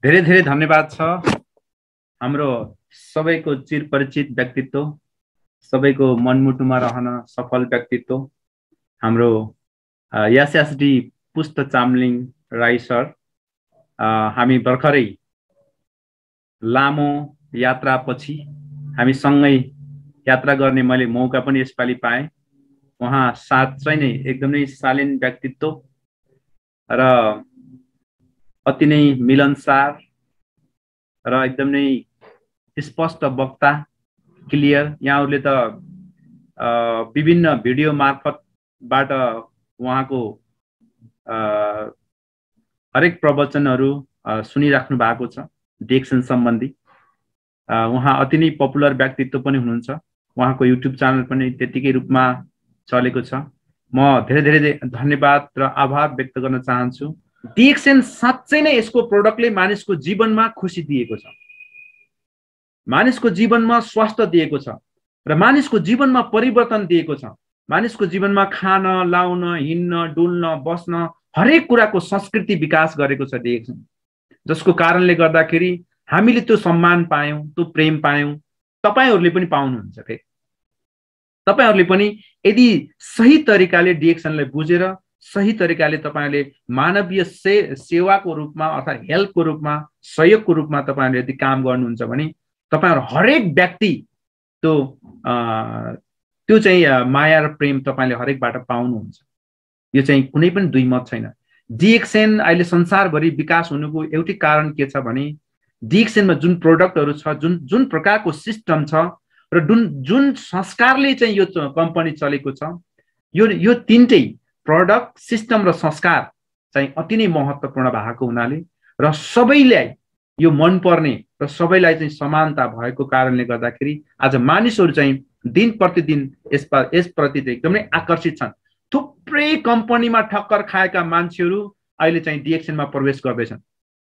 धेरै धेरै धन्यवाद छ। हाम्रो सबैको चिरपरिचित व्यक्तित्व, सबैको मनमुटुमा रहन सफल व्यक्तित्व हाम्रो एसएसडी पुष्ट चामलिङ राई सर। हामी भर्खरै लामो यात्रापछि हामी सँगै यात्रा गर्ने मैले मौका पनि यसपालि पाएँ। उहाँ साँच्चै नै एकदमै शालीन व्यक्तित्व र अति नै मिलनसार र एकदम नै स्पष्ट वक्ता, क्लियर। यहाँहरूले त विभिन्न भिडियो मार्फतबाट उहाँको हरेक प्रवचनहरू सुनिराख्नु भएको छ डिएक्सन सम्बन्धी। उहाँ अति नै पपुलर व्यक्तित्व पनि हुनुहुन्छ। उहाँको युट्युब च्यानल पनि त्यतिकै रूपमा चलेको छ। म धेरै धेरै धन्यवाद र आभार व्यक्त गर्न चाहन्छु। डिएक्सन साँच्चै नै यसको प्रोडक्टले मानिसको जीवनमा खुसी दिएको छ, मानिसको जीवनमा स्वास्थ्य दिएको छ र मानिसको जीवनमा परिवर्तन दिएको छ। मानिसको जीवनमा खान, लाउन, हिँड्न, डुल्न, बस्न हरेक कुराको संस्कृति विकास गरेको छ डिएक्सन, जसको कारणले गर्दाखेरि हामीले त्यो सम्मान पायौँ, त्यो प्रेम पायौँ। तपाईहरूले पनि पाउनुहुन्छ। फेरि तपाईहरूले पनि यदि सही तरिकाले डिएक्सनलाई बुझेर सही तरिकाले तपाईहरूले मानवीय सेवाको रूपमा अर्थात् हेल्पको रूपमा, सहयोगको रूपमा तपाईहरूले यदि काम गर्नुहुन्छ भने तपाईहरू हरेक व्यक्ति त्यो चाहिँ माया र प्रेम तपाईँले हरेकबाट पाउनुहुन्छ। यो चाहिँ कुनै पनि दुई मत छैन। डिएक्सन अहिले संसारभरि विकास हुनुको एउटै कारण के छ भने डिएक्सनमा जुन प्रोडक्टहरू छ, जुन प्रकारको सिस्टम छ र जुन संस्कारले चाहिँ यो कम्पनी चलेको छ, यो तीनटै प्रोडक्ट, सिस्टम र संस्कार चाहिँ अति नै महत्त्वपूर्ण भएको हुनाले र सबैलाई यो मनपर्ने र सबैलाई चाहिँ समानता भएको कारणले गर्दाखेरि आज मानिसहरू चाहिँ दिन प्रतिदिन यसप्रति चाहिँ एकदमै आकर्षित छन्। थुप्रै कम्पनीमा ठक्कर खाएका मान्छेहरू अहिले चाहिँ डिएक्सनमा प्रवेश गर्दैछन्।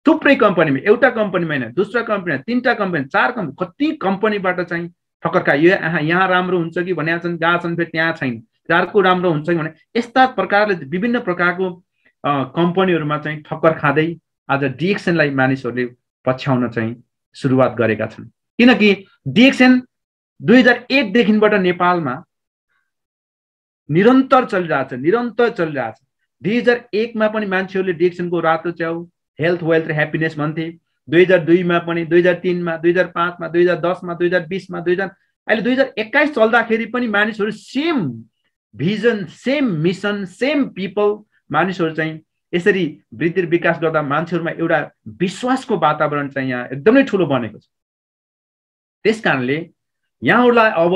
थुप्रै कम्पनीमा, एउटा कम्पनीमा होइन, दोस्रो कम्पनीमा, तीनटा कम्पनी, चार कम्पनी, कति कम्पनीबाट चाहिँ ठक्कर खायो। यहाँ राम्रो हुन्छ कि भनेका छन्, जहाँ छन् फेरि त्यहाँ छैन, अर्को राम्रो हुन्छ कि भने यस्ता प्रकारले विभिन्न प्रकारको कम्पनीहरूमा चाहिँ ठक्कर खाँदै आज डिएक्सनलाई मानिसहरूले पछ्याउन चाहिँ सुरुवात गरेका छन्। किनकि डिएक्सन 2001 देखिबाट नेपालमा निरन्तर चलिरहेछ। 2001 मा पनि मान्छेहरूले डिएक्सनको रातो च्याउ, हेल्थ, वेल्थ र ह्याप्पिनेस भन्थे। 2002 मा पनि, 2003 मा, 2005 मा, 2010 मा, 2020 मा, अहिले 2021 चल्दाखेरि पनि मानिसहरू same vision, same mission, same people, मानिसहरू चाहिँ यसरी वृद्धि विकास गर्दा मान्छेहरूमा एउटा विश्वासको वातावरण चाहिँ यहाँ एकदमै ठुलो बनेको छ। त्यसकारणले यहाँहरूलाई अब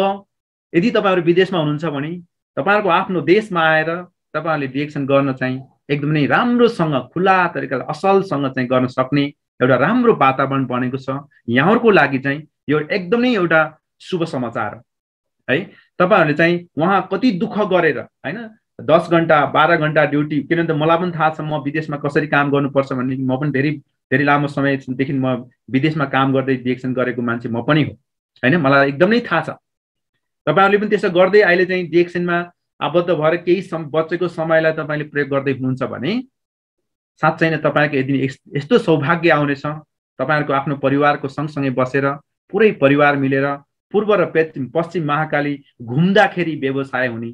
यदि तपाईहरू विदेशमा हुनुहुन्छ भने तपाईहरूको आफ्नो देशमा आएर तपाईहरूले डिएक्सन गर्न चाहिँ एकदमै राम्रोसँग, खुला तरिकाले, असलसँग चाहिँ गर्न सक्ने एउटा राम्रो वातावरण बनेको छ। यहाँहरूको लागि चाहिँ यो एकदमै एउटा शुभ समाचार है। तपाईहरूले चाहिँ वहाँ कति दुःख गरेर हैन 10 घण्टा 12 घण्टा ड्युटी, किनभने मलाई पनि थाहा छ म विदेशमा कसरी काम गर्नुपर्छ भन्ने। म पनि धेरै लामो समयदेखि म विदेशमा काम गर्दै डिएक्सन गरेको मान्छे म पनि हो हैन, मलाई एकदमै थाहा छ। तपाईहरूले पनि त्यसो गर्दै अहिले चाहिँ डिएक्सनमा आबद्ध भएर केही बचेको समयलाई तपाईँले प्रयोग गर्दै हुनुहुन्छ भने साँच्चै नै तपाईँको यदि यस्तो सौभाग्य आउनेछ, तपाईँहरूको आफ्नो परिवारको सँगसँगै बसेर पुरै परिवार मिलेर पूर्व र पश्चिम महाकाली घुम्दाखेरि व्यवसाय हुने,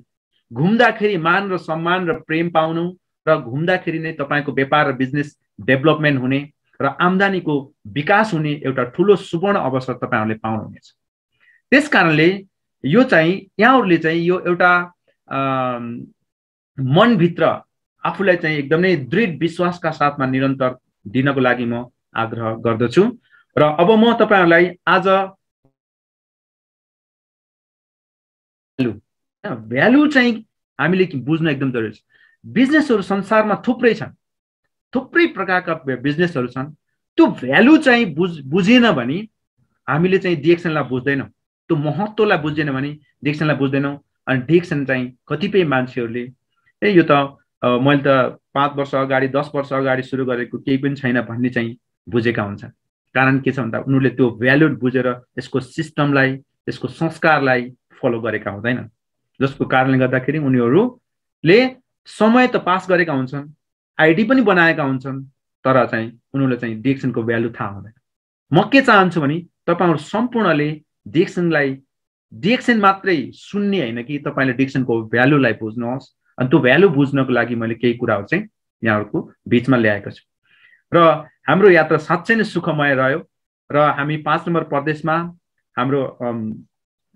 घुम्दाखेरि मान र सम्मान र प्रेम पाउनु र घुम्दाखेरि नै तपाईँको व्यापार र बिजनेस डेभलपमेन्ट हुने र आम्दानीको विकास हुने एउटा ठुलो सुवर्ण अवसर तपाईँहरूले पाउनुहुनेछ। त्यस कारणले यो चाहिँ यहाँहरूले चाहिँ यो एउटा मनभित्र आफूलाई चाहिँ एकदमै दृढ विश्वासका साथमा निरन्तर दिनको लागि म आग्रह गर्दछु। र अब म तपाईहरूलाई आज भ्यालु चाहिँ हामीले बुझ्न एकदम जरुरी छ। बिजनेसहरू संसारमा थुप्रै छन्, थुप्रै प्रकारका बिजनेसहरू छन्। त्यो भ्यालु चाहिँ बुझेन भने हामीले चाहिँ डिएक्सनलाई बुझ्दैनौँ, त्यो महत्त्वलाई बुझेन भने डिएक्सनलाई बुझ्दैनौँ। अनि डिएक्सन चाहिँ कतिपय मान्छेहरूले यो त मैले त 5 वर्ष अगाडि 10 वर्ष अगाडि सुरु गरेको केही पनि छैन भन्ने चाहिँ बुझेका हुन्छन्। कारण के छ भन्दा उनीहरूले त्यो भ्यालु बुझेर यसको सिस्टमलाई, यसको संस्कारलाई फलो गरेका हुँदैन, जसको कारणले गर्दाखेरि उनीहरूले समय त पास गरेका हुन्छन्, आइडी पनि बनाएका हुन्छन्, तर चाहिँ उनीहरूले चाहिँ डिएक्सनको भ्यालु थाहा हुँदैन। म के चाहन्छु भने तपाईँहरू सम्पूर्णले डिएक्सन मात्रै सुन्ने होइन कि तपाईँले डिएक्सनको भ्यालुलाई बुझ्नुहोस्। अनि त्यो भ्यालु बुझ्नको लागि मैले केही कुराहरू चाहिँ यहाँहरूको बिचमा ल्याएको छु र हाम्रो यात्रा साँच्चै नै सुखमय रह्यो। र हामी 5 नम्बर प्रदेशमा हाम्रो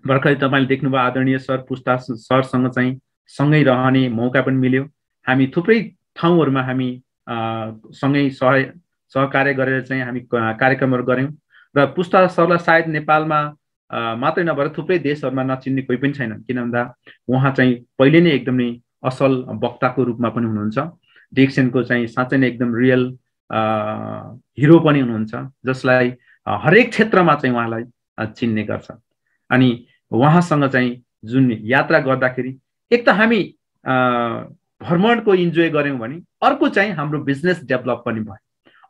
भर्खरै तपाईँले देख्नुभयो आदरणीय सर पुस्ता सरसँग चाहिँ सँगै रहने मौका पनि मिल्यो। हामी थुप्रै ठाउँहरूमा हामी सँगै सहकार्य गरेर चाहिँ हामी कार्यक्रमहरू गऱ्यौँ र पुस्ता सरलाई सायद नेपालमा मात्रै नभएर थुप्रै देशहरूमा नचिन्ने कोही पनि छैन, किन भन्दा उहाँ चाहिँ पहिले नै एकदमै असल वक्ताको रूपमा पनि हुनुहुन्छ। डिएक्सनको चाहिँ साँच्चै नै एकदम रियल हिरो पनि हुनुहुन्छ, जसलाई हरेक क्षेत्रमा चाहिँ उहाँलाई चिन्ने गर्छ। अनि उहाँसँग चाहिँ जुन यात्रा गर्दाखेरि एक त हामी भ्रमणको इन्जोय गऱ्यौँ भने अर्को चाहिँ हाम्रो बिजनेस डेभलप पनि भयो।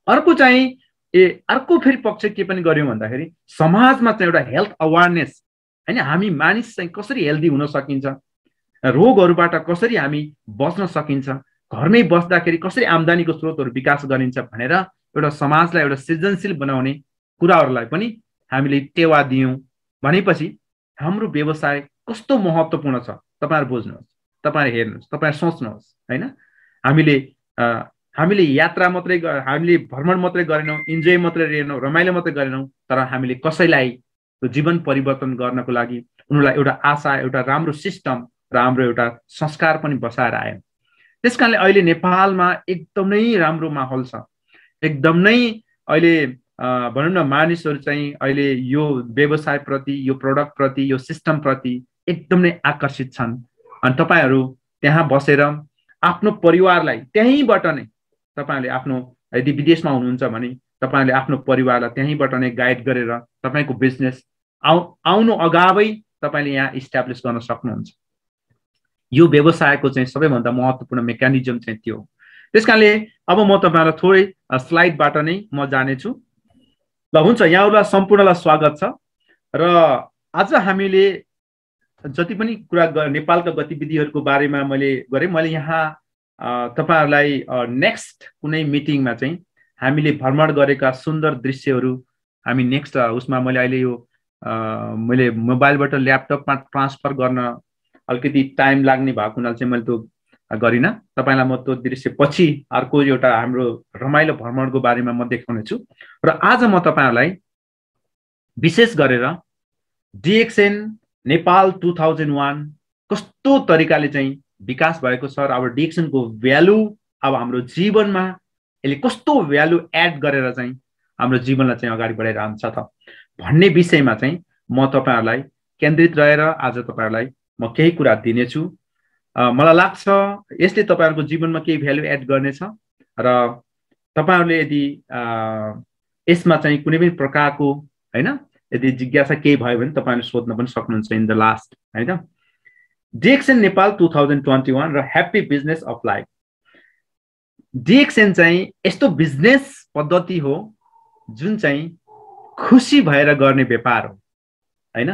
अर्को चाहिँ अर्को फेरि पक्ष के पनि गऱ्यौँ भन्दाखेरि समाजमा चाहिँ एउटा हेल्थ अवेरनेस, होइन, हामी मानिस चाहिँ कसरी हेल्दी हुन सकिन्छ, रोगहरूबाट कसरी हामी बच्न सकिन्छ, घरमै बस्दाखेरि कसरी आम्दानीको स्रोतहरू विकास गरिन्छ भनेर एउटा समाजलाई एउटा सृजनशील बनाउने कुराहरूलाई पनि हामीले टेवा दियौँ भनेपछि हाम्रो व्यवसाय कस्तो महत्त्वपूर्ण छ तपाईँहरू बुझ्नुहोस्, तपाईँहरू हेर्नुहोस्, तपाईँहरू सोच्नुहोस्, होइन। हामीले यात्रा मात्रै हामीले भ्रमण मात्रै गरेनौँ, इन्जोय मात्रै गरेनौँ, रमाइलो मात्रै गरेनौँ, तर हामीले कसैलाई जीवन परिवर्तन गर्नको लागि उनीहरूलाई एउटा आशा, एउटा राम्रो सिस्टम र हाम्रो एउटा संस्कार पनि बसाएर आयौँ। त्यस कारणले अहिले नेपालमा एकदमै राम्रो माहौल छ। एकदमै अहिले भनौँ न मानिसहरू चाहिँ अहिले यो व्यवसायप्रति, यो प्रडक्टप्रति, यो सिस्टमप्रति एकदमै आकर्षित छन्। अनि तपाईँहरू त्यहाँ बसेर आफ्नो परिवारलाई त्यहीँबाट नै तपाईँहरूले आफ्नो, यदि विदेशमा हुनुहुन्छ भने तपाईँहरूले आफ्नो परिवारलाई त्यहीँबाट नै गाइड गरेर तपाईँको बिजनेस आउनु अगावै तपाईँले यहाँ इस्टाब्लिस गर्न सक्नुहुन्छ। यो व्यवसायको चाहिँ सबैभन्दा महत्त्वपूर्ण मेकानिजम चाहिँ त्यो हो। त्यस कारणले अब म तपाईँहरूलाई थोरै स्लाइडबाट नै म जानेछु। ल हुन्छ, यहाँहरूलाई सम्पूर्णलाई स्वागत छ। र आज हामीले जति पनि कुरा नेपालका गतिविधिहरूको बारेमा मैले गरेँ, मैले यहाँ तपाईँहरूलाई नेक्स्ट कुनै मिटिङमा चाहिँ हामीले भ्रमण गरेका सुन्दर दृश्यहरू हामी नेक्स्ट उसमा मैले अहिले यो मैले मोबाइलबाट ल्यापटपमा ट्रान्सफर गर्न अलिकति टाइम लाग्ने भएको हुनाले चाहिँ मैले त्यो गरिनँ। तपाईँलाई म त्यो दृश्य पछि अर्को एउटा हाम्रो रमाइलो भ्रमणको बारेमा म देखाउने छु। र आज म तपाईँहरूलाई विशेष गरेर डिएक्सन नेपाल 2001 कस्तो तरिकाले चाहिँ विकास भएको छ र अब डिएक्सनको भ्यालु अब हाम्रो जीवनमा यसले कस्तो भ्यालु एड गरेर चाहिँ हाम्रो जीवनलाई चाहिँ अगाडि बढाइरहन्छ त भन्ने विषयमा चाहिँ म तपाईँहरूलाई केन्द्रित रहेर आज तपाईँहरूलाई म केही कुरा दिनेछु। मलाई लाग्छ यसले तपाईँहरूको जीवनमा केही भ्यालु एड गर्नेछ र तपाईँहरूले यदि यसमा चाहिँ कुनै पनि प्रकारको, होइन, यदि जिज्ञासा केही भयो भने तपाईँहरूले सोध्न पनि सक्नुहुन्छ इन द लास्ट, होइन। डिएक्सन नेपाल 2021 र happy business of life. DXN चाहिँ यस्तो बिजनेस पद्धति हो जुन चाहिँ खुसी भएर गर्ने व्यापार हो, होइन।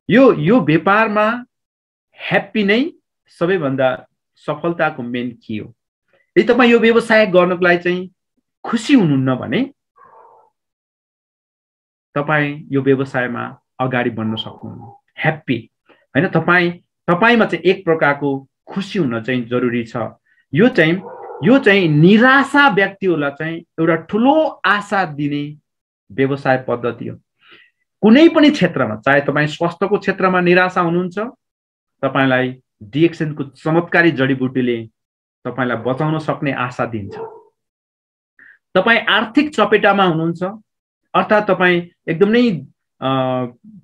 यो व्यापारमा ह्याप्पी नै सबैभन्दा सफलताको मेन की हो। यदि तपाईँ यो व्यवसाय गर्नको लागि चाहिँ खुसी हुनुहुन्न भने तपाईँ यो व्यवसायमा अगाडि बढ्न सक्नुहुन्न। ह्याप्पी, होइन, तपाईँमा चाहिँ एक प्रकारको खुसी हुन चाहिँ जरुरी छ। यो चाहिँ निराशा व्यक्तिहरूलाई चाहिँ एउटा ठुलो आशा दिने व्यवसाय पद्धति हो। कुनै पनि क्षेत्रमा, चाहे तपाईँ स्वास्थ्यको क्षेत्रमा निराशा हुनुहुन्छ, तपाईँलाई डिएक्सनको चमत्कारी जडीबुटीले तपाईँलाई बचाउन सक्ने आशा दिन्छ। तपाईँ आर्थिक चपेटामा हुनुहुन्छ, अर्थात् तपाईँ एकदमै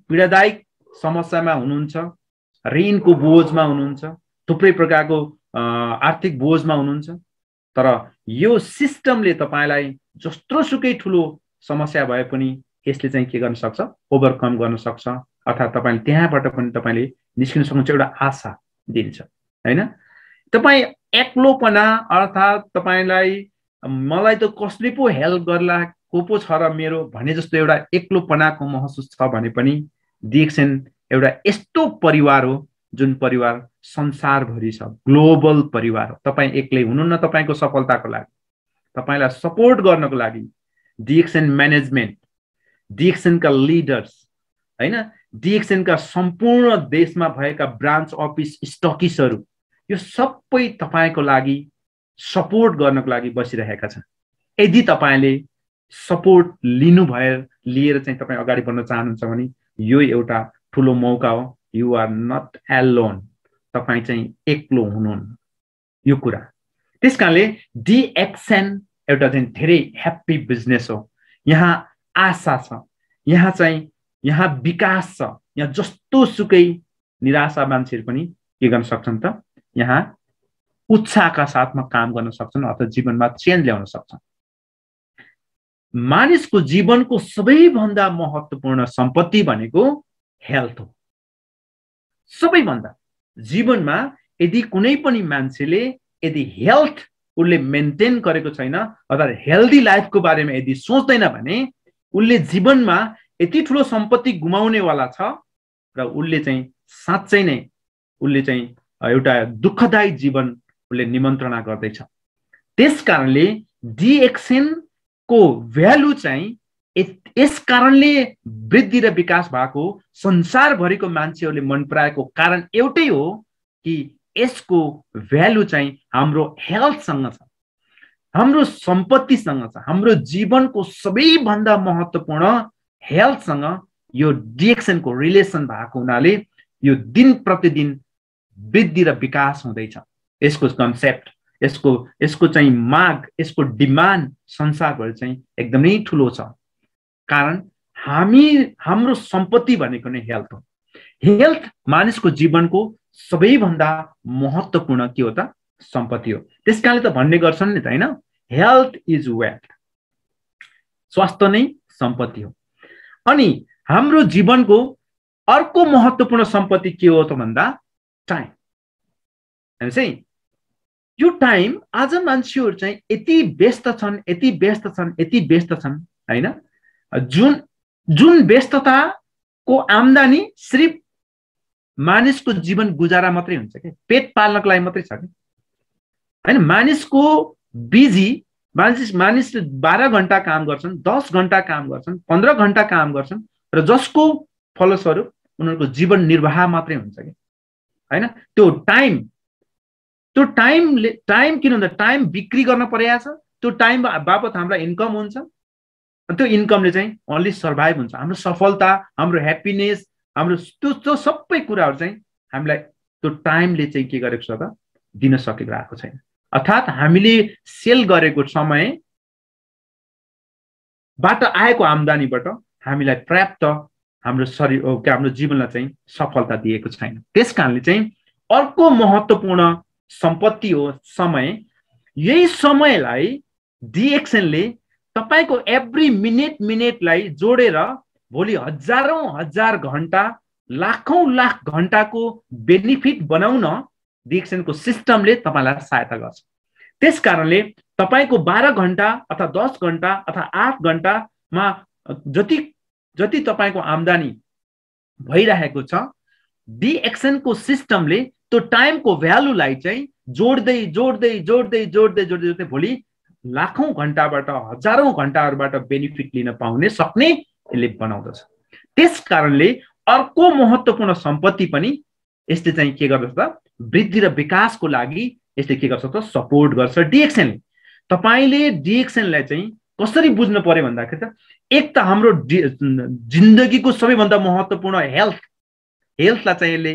पीडादायक समस्यामा हुनुहुन्छ, ऋणको बोझमा हुनुहुन्छ, थुप्रै प्रकारको आर्थिक बोझमा हुनुहुन्छ, तर यो सिस्टमले तपाईँलाई जत्रोसुकै ठुलो समस्या भए पनि यसले चाहिँ के गर्न सक्छ, ओभरकम गर्न सक्छ। अर्थात् तपाईँले त्यहाँबाट पनि तपाईँले निस्किन सक्नुहुन्छ, एउटा आशा दिन्छ, होइन। तपाईँ एक्लोपना, अर्थात् तपाईँलाई मलाई त कसले पो हेल्प गर्ला, को पो छ र मेरो भने जस्तो एउटा एक्लोपनाको महसुस छ भने पनि डिएक्सन एउटा यस्तो परिवार हो जुन परिवार संसारभरि छ, ग्लोबल परिवार हो। तपाईँ एक्लै हुनुहुन्न तपाईँको सफलताको लागि, तपाईलाई सपोर्ट गर्नको लागि डिएक्सन म्यानेजमेन्ट, डिएक्सनका लिडर्स हैन, डिएक्सनका सम्पूर्ण देशमा भएका ब्रान्च अफिस स्टकिसहरू यो सबै तपाईको लागि सपोर्ट गर्नको लागि बसिरहेका छन्। यदि तपाईले सपोर्ट लिएर चाहिँ तपाई अगाडि बढ्न चाहनुहुन्छ भने यो एउटा ठूलो मौका हो। यु आर नट एलोन, तपाई चाहिँ एक्लो हुनुहुन्न यो कुरा। त्यसकारणले डिएक्सन एउटा चाहिँ धेरै ह्याप्पी बिजनेस हो। यहाँ आशा छ, यहाँ विकास छ। यहाँ जस्तो सुकै निराशा मान्छेहरू पनि के गर्न सक्छन् त, यहाँ उत्साहका साथमा काम गर्न सक्छन् अथवा जीवनमा चेन्ज ल्याउन सक्छन्। मानिसको जीवनको सबैभन्दा महत्त्वपूर्ण सम्पत्ति भनेको हेल्थ हो। सबैभन्दा जीवनमा यदि कुनै पनि मान्छेले यदि हेल्थ उसले मेन्टेन गरेको छैन अर्थात् हेल्दी लाइफको बारेमा यदि सोच्दैन भने उसले जीवनमा यति ठुलो सम्पत्ति गुमाउनेवाला छ र उसले चाहिँ साँच्चै नै उसले चाहिँ एउटा दुःखदायी जीवन उसले निमन्त्रणा गर्दैछ। त्यसकारणले डिएक्सनको भ्यालु चाहिँ यस कारणले वृद्धि र विकास भएको संसारभरिको मान्छेहरूले मन पराएको कारण एउटै हो कि यसको भ्यालु चाहिँ हाम्रो हेल्थसँग छ, हाम्रो सम्पत्तिसँग छ। हाम्रो जीवनको सबैभन्दा महत्त्वपूर्ण हेल्थसँग यो डिएक्सनको रिलेसन भएको हुनाले यो दिन प्रतिदिन वृद्धि र विकास हुँदैछ। यसको कन्सेप्ट, यसको चाहिँ माग, यसको डिमान्ड संसारभरि चाहिँ एकदमै ठुलो छ। कारण हाम्रो सम्पत्ति भनेको नै हेल्थ हो। हेल्थ मानिसको जीवनको सबैभन्दा महत्त्वपूर्ण के हो त, सम्पत्ति हो। त्यसकारणले त भन्ने गर्छन् नि त हैन, हेल्थ इज वेल्थ, स्वास्थ्य नै सम्पत्ति हो। अनि हाम्रो जीवनको अर्को महत्त्वपूर्ण सम्पत्ति के हो त भन्दा टाइम। हेर्नुस् है, यो टाइम आज मान्छेहरू चाहिँ यति व्यस्त छन् हैन, जुन व्यस्तताको आम्दानी सिर्फ मानिसको जीवन गुजारा मात्रै हुन्छ कि पेट पाल्नको लागि मात्रै छ कि हैन। मानिसको बिजी मानिसले 12 घण्टा काम गर्छन्, 10 घण्टा काम गर्छन्, 15 घण्टा काम गर्छन् र जसको फलस्वरूप उनीहरूको जीवन निर्वाह मात्रै हुन्छ कि हैन। त्यो टाइम किन भन्दा टाइम बिक्री गर्न परेको छ। त्यो टाइम बापत हामीलाई इन्कम हुन्छ, त्यो इन्कमले चाहिँ ओन्ली सर्भाइभ हुन्छ। हाम्रो सफलता, हाम्रो ह्याप्पिनेस, हाम्रो त्यो सबै कुराहरू चाहिँ हामीलाई त्यो टाइमले चाहिँ के गरेको छ त, दिन सकेको आएको छैन। अर्थात् हामीले सेल गरेको समयबाट आएको आम्दानीबाट हामीलाई पर्याप्त हाम्रो शरीर हाम्रो जीवनलाई चाहिँ सफलता दिएको छैन। त्यसकारणले चाहिँ अर्को महत्त्वपूर्ण सम्पत्ति हो समय। यही समयलाई डिएक्सनले तपाईको एभ्री मिनेटलाई जोडेर भोलि हजार घण्टा, लाखौं लाख घण्टाको बेनिफिट बनाउन डिएक्सनको सिस्टमले तपाईलाई सहायता गर्छ। त्यसकारणले तपाईको 12 घण्टा अथवा 10 घण्टा अथवा 8 घण्टामा जति तपाईको आम्दानी भइरहेको छ, डिएक्सनको सिस्टमले त्यो टाइमको भ्यालुलाई चाहिँ जोड्दै भोलि लाखौं घण्टाबाट, हजारौं घण्टाहरूबाट बेनिफिट लिन पाउने सक्ने यसले बनाउँदछ। त्यसकारणले अर्को महत्त्वपूर्ण सम्पत्ति पनि यसले चाहिँ के गर्दछ त, वृद्धि र विकासको लागि यसले के गर्छ त, सपोर्ट गर्छ डिएक्सनले। तपाईले डिएक्सनलाई चाहिँ कसरी बुझ्नु पर्यो भन्दाखेरि त, एक त हाम्रो जिन्दगीको सबैभन्दा महत्त्वपूर्ण हेल्थलाई चाहिँ यसले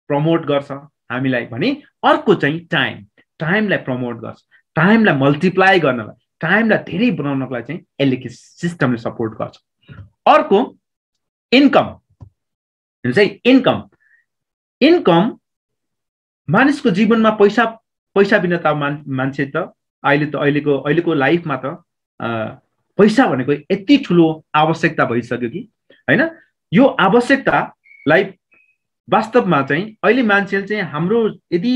प्रमोट गर्छ हामीलाई भने, अर्को चाहिँ टाइमलाई प्रमोट गर्छ। टाइमलाई मल्टिप्लाई गर्नलाई, टाइमलाई धेरै बनाउनको लागि चाहिँ यसले सिस्टमले सपोर्ट गर्छ। अर्को इन्कम। हेर्नुस् है, इन्कम मानिसको जीवनमा पैसा बिना त मान्छे त अहिलेको लाइफमा त पैसा भनेको यति ठुलो आवश्यकता भइसक्यो कि हैन। यो आवश्यकतालाई वास्तवमा चाहिँ अहिले मान्छेले चाहिँ हाम्रो यदि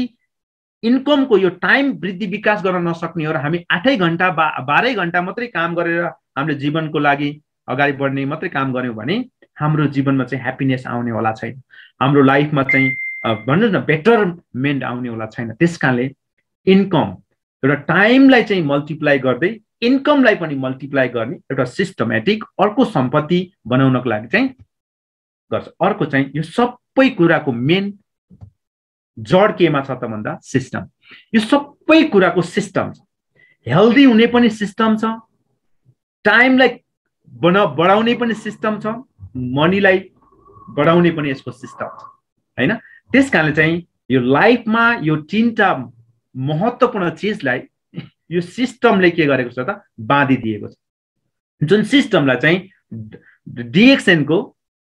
इन्कमको यो टाइम वृद्धि विकास गर्न नसक्ने हो र हामी 8 घण्टा 12 घण्टा मात्रै काम गरेर हामीले जीवनको लागि अगाडि बढ्ने मात्रै काम गर्यौं भने हाम्रो जीवनमा चाहिँ ह्याप्पिनेस आउनेवाला छैन। हाम्रो लाइफमा चाहिँ भन्नुस् न बेटरमेन्ट आउनेवाला छैन। त्यसकारणले इन्कम एउटा टाइमलाई चाहिँ मल्टिप्लाई गर्दै इन्कमलाई पनि मल्टिप्लाई गर्ने एउटा सिस्टमेटिक अर्को सम्पत्ति बनाउनको लागि चाहिँ गर्छ। अर्को चाहिँ यो सबै कुराको मेन जड केमा छ त भन्दा सिस्टम। यो सबै कुराको सिस्टम छ। हेल्दी हुने पनि सिस्टम छ, टाइमलाई बढाउने पनि सिस्टम छ, मनीलाई बढाउने पनि यसको सिस्टम छ हैन। त्यसकारणले चाहिँ यो लाइफमा यो तीनटा महत्त्वपूर्ण चिजलाई यो सिस्टमले के गरेको छ त बाँधिदिएको छ। जुन सिस्टमलाई चाहिँ DXN को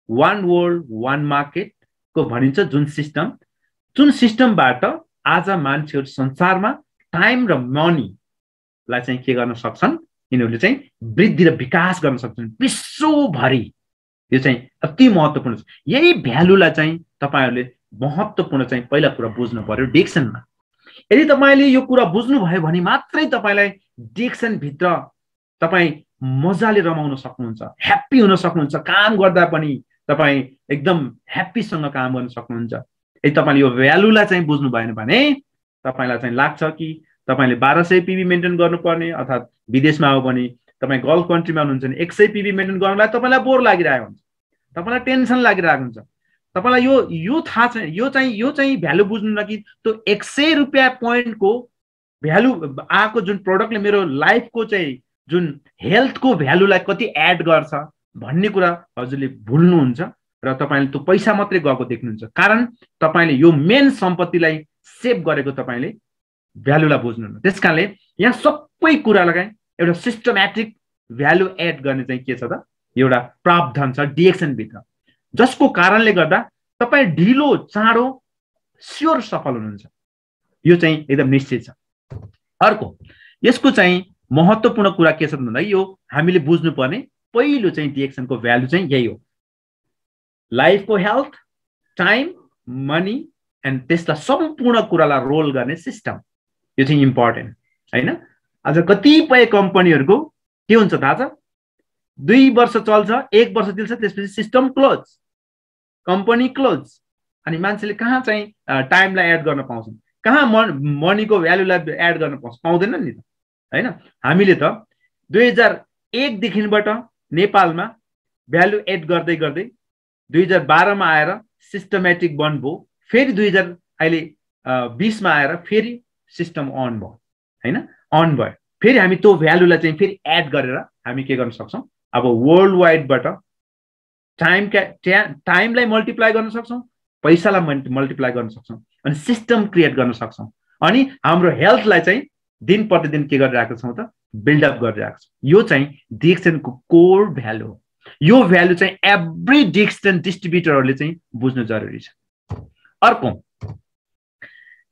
वान वर्ल्ड वान मार्केट को भनिन्छ। जुन सिस्टमबाट आज मान्छेहरू संसारमा टाइम र मनीलाई चाहिँ के गर्न सक्छन्, यिनीहरूले चाहिँ वृद्धि र विकास गर्न सक्छन् विश्वभरि। यो चाहिँ अति महत्त्वपूर्ण छ। यही भ्यालुलाई चाहिँ तपाईहरुले महत्त्वपूर्ण चाहिँ पहिला कुरा बुझ्नु पर्यो डिक्सनमा। यदि तपाईले यो कुरा बुझ्नु भयो भने मात्रै तपाईलाई डिक्सन भित्र तपाई मजाले रमाउन सक्नुहुन्छ, ह्याप्पी हुन सक्नुहुन्छ, काम गर्दा पनि तपाई एकदम ह्याप्पीसँग काम गर्न सक्नुहुन्छ। यदि तपाईले यो भ्यालुलाई चाहिँ बुझ्नु भएन भने तपाईलाई चाहिँ लाग्छ कि तपाईले 1200 पीबी मेन्टेन गर्नुपर्ने, अर्थात विदेशमा हो भने तपाई गल्फ कन्ट्रीमा हुनुहुन्छ भने 100 पीबी मेन्टेन गर्नलाई तपाईलाई बोर लागिरहेको हुन्छ, तपाईलाई टेन्सन लागिरहेको हुन्छ। तपाईलाई यो थाहा छ, यो चाहिँ भ्यालु बुझ्नु न कि त्यो 100 रुपैयाँ पोइन्टको भ्यालु आको जुन प्रोडक्टले मेरो लाइफको चाहिँ जुन हेल्थको भ्यालुलाई कति एड गर्छ भन्ने कुरा हजुरले भुल्नुहुन्छ र तपाईले त्यो पैसा मात्रै गएको देख्नुहुन्छ। कारण तपाईले यो मेन सम्पत्तिलाई सेभ गरेको तपाईले भ्यालुलाई बुझ्नुहुन्न। त्यसकारणले यहाँ सबै कुरालाई एउटा सिस्टमेटिक भ्यालु एड गर्ने चाहिँ के छ त एउटा प्रावधान छ डिएक्सन भित्र, जसको कारणले गर्दा तपाई ढिलो चाँडो स्योर सफल हुनुहुन्छ। यो चाहिँ एकदम निश्चित छ। अर्को यसको चाहिँ महत्त्वपूर्ण कुरा के छ भन्दा यो हामीले बुझ्नुपर्ने पहिलो चाहिँ डिएक्सनको भ्यालु चाहिँ यही हो, लाइफको हेल्थ, टाइम, मनी एन्ड त्यसलाई सम्पूर्ण कुरालाई रोल गर्ने सिस्टम। यो चाहिँ इम्पोर्टेन्ट हैन। आज कतिपय कम्पनीहरुको के हुन्छ थाहा छ, 2 वर्ष चल्छ, 1 वर्ष दिन्छ, त्यसपछि सिस्टम क्लोज, कम्पनी क्लोज। अनि मान्छेले कहाँ चाहिँ टाइमलाई एड गर्न पाउँछन्, कहाँ मनीको भ्यालुलाई एड गर्न पाउँदैन नि त हैन। हामीले त 2001 देखिबाट नेपालमा भ्यालु एड गर्दै गर्दै 2012 मा आएर सिस्टमेटिक बन्द भयो, फेरि 2020 मा आएर फेरि सिस्टम अन भयो हैन, अन भयो। फेरि हामी त्यो भ्यालुलाई चाहिँ फेरि एड गरेर हामी के गर्न सक्छौं, अब वर्ल्ड वाइडबाट टाइमलाई मल्टिप्लाई गर्न सक्छौं, पैसालाई मल्टिप्लाई गर्न सक्छौं, अनि सिस्टम क्रिएट गर्न सक्छौं, अनि हाम्रो हेल्थलाई चाहिँ दिन प्रतिदिन के गरिरहेको छौं त बिल्डअप गरिरहेको छौं। यो चाहिँ डिएक्सनको कोर भ्यालु हो। यो भ्यालु चाहिँ एभ्री डिएक्सन डिस्ट्रिब्युटरहरूले चाहिँ बुझ्नु जरुरी छ। अर्को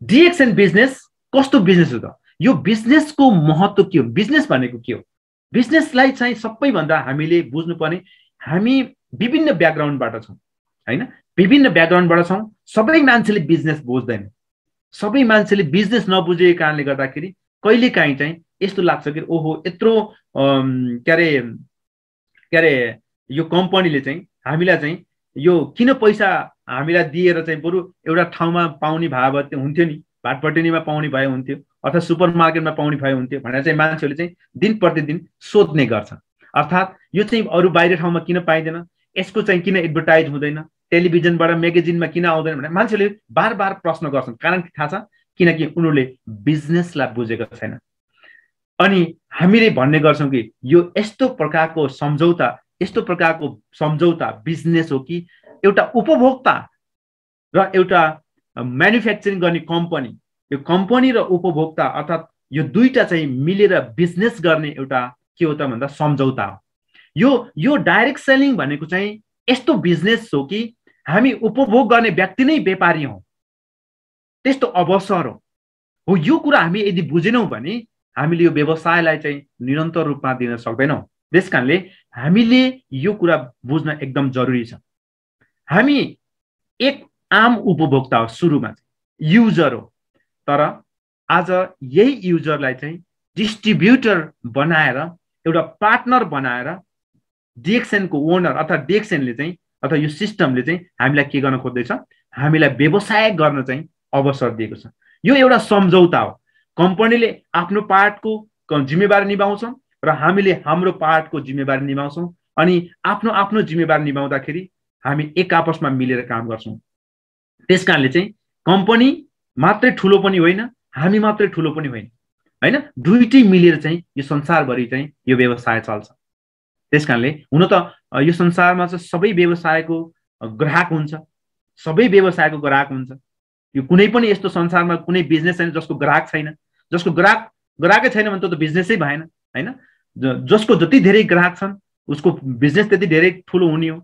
डिएक्सन बिजनेस कस्तो बिजनेस हो त? यो बिजनेसको महत्त्व के हो? बिजनेस भनेको के हो? बिजनेसलाई चाहिँ सबैभन्दा हामीले बुझ्नुपर्ने, हामी विभिन्न ब्याकग्राउन्डबाट छौं हैन, विभिन्न ब्याकग्राउन्डबाट छौं। सबै मान्छेले बिजनेस बुझ्दैन, सबै मान्छेले बिजनेस नबुझेको कारणले गर्दाखेरि कहिलेकाहीँ चाहिँ यस्तो लाग्छ कि ओहो यत्रो के अरे यो कम्पनीले चाहिँ हामीलाई चाहिँ यो किन पैसा हामीलाई दिएर चाहिँ बरु एउटा ठाउँमा पाउने भए हुन्थ्यो नि, भाटपटेनीमा पाउने भए हुन्थ्यो अथवा सुपरमार्केटमा पाउने भए हुन्थ्यो भनेर चाहिँ मान्छेहरूले चाहिँ दिन प्रतिदिन सोध्ने गर्छन्। अर्थात् यो चाहिँ अरू बाहिर ठाउँमा किन पाइँदैन, यसको चाहिँ किन एडभर्टाइज हुँदैन, टेलिभिजनबाट म्यागजिनमा किन आउँदैन भनेर मान्छेले बार बार प्रश्न गर्छन्। कारण थाहा छ, किनकि उनीहरूले बिजनेसलाई बुझेको छैन। अनि हामीले भन्ने गर्छौं कि यो यस्तो प्रकारको सम्झौता बिजनेस हो कि एउटा उपभोक्ता र एउटा म्यानुफ्याक्चरिङ गर्ने कम्पनी, यो कम्पनी र उपभोक्ता अर्थात् यो दुईटा चाहिँ मिलेर बिजनेस गर्ने एउटा के हो त भन्दा सम्झौता हो। यो डाइरेक्ट सेलिङ भनेको चाहिँ यस्तो बिजनेस हो कि हामी उपभोग गर्ने व्यक्ति नै व्यापारी हौं, त्यस्तो अवसर हो। यो कुरा हामी यदि बुझेनौं भने हामीले यो व्यवसायलाई चाहिँ निरन्तर रूपमा दिन सक्दैनौं। त्यसकारणले हामीले यो कुरा बुझ्न एकदम जरुरी छ। हामी एक आम उपभोक्ता हो, सुरुमा चाहिँ युजर हो, तर आज यही युजरलाई चाहिँ डिस्ट्रिब्युटर बनाएर एउटा पार्टनर बनाएर डिएक्सनको ओनर अर्थात् डिएक्सनले चाहिँ अथवा यो सिस्टमले चाहिँ हामीलाई के गर्न खोज्दैछ, हामीलाई व्यवसाय गर्न चाहिँ अवसर दिएको छ। यो एउटा सम्झौता हो। कम्पनीले आफ्नो पार्टको जिम्मेवारी निभाउँछौँ र हामीले हाम्रो पार्टको जिम्मेवारी निभाउँछौँ। अनि आफ्नो आफ्नो जिम्मेवारी निभाउँदाखेरि हामी एक आपसमा मिलेर काम गर्छौँ। त्यसकारणले चाहिँ कम्पनी मात्रै ठुलो पनि होइन, हामी मात्रै ठुलो पनि होइन, होइन, दुईटै मिलेर चाहिँ यो संसारभरि चाहिँ यो व्यवसाय चल्छ। त्यसकारणले हुन त यो संसारमा चाहिँ सबै व्यवसायको ग्राहक हुन्छ, सबै व्यवसायको ग्राहक हुन्छ। यो कुनै पनि यस्तो संसारमा कुनै बिजनेस छैन जसको ग्राहक छैन। जसको ग्राहकै छैन भने त बिजनेसै भएन, होइन। जसको जति धेरै ग्राहक छन् उसको बिजनेस त्यति धेरै ठुलो हुने हो।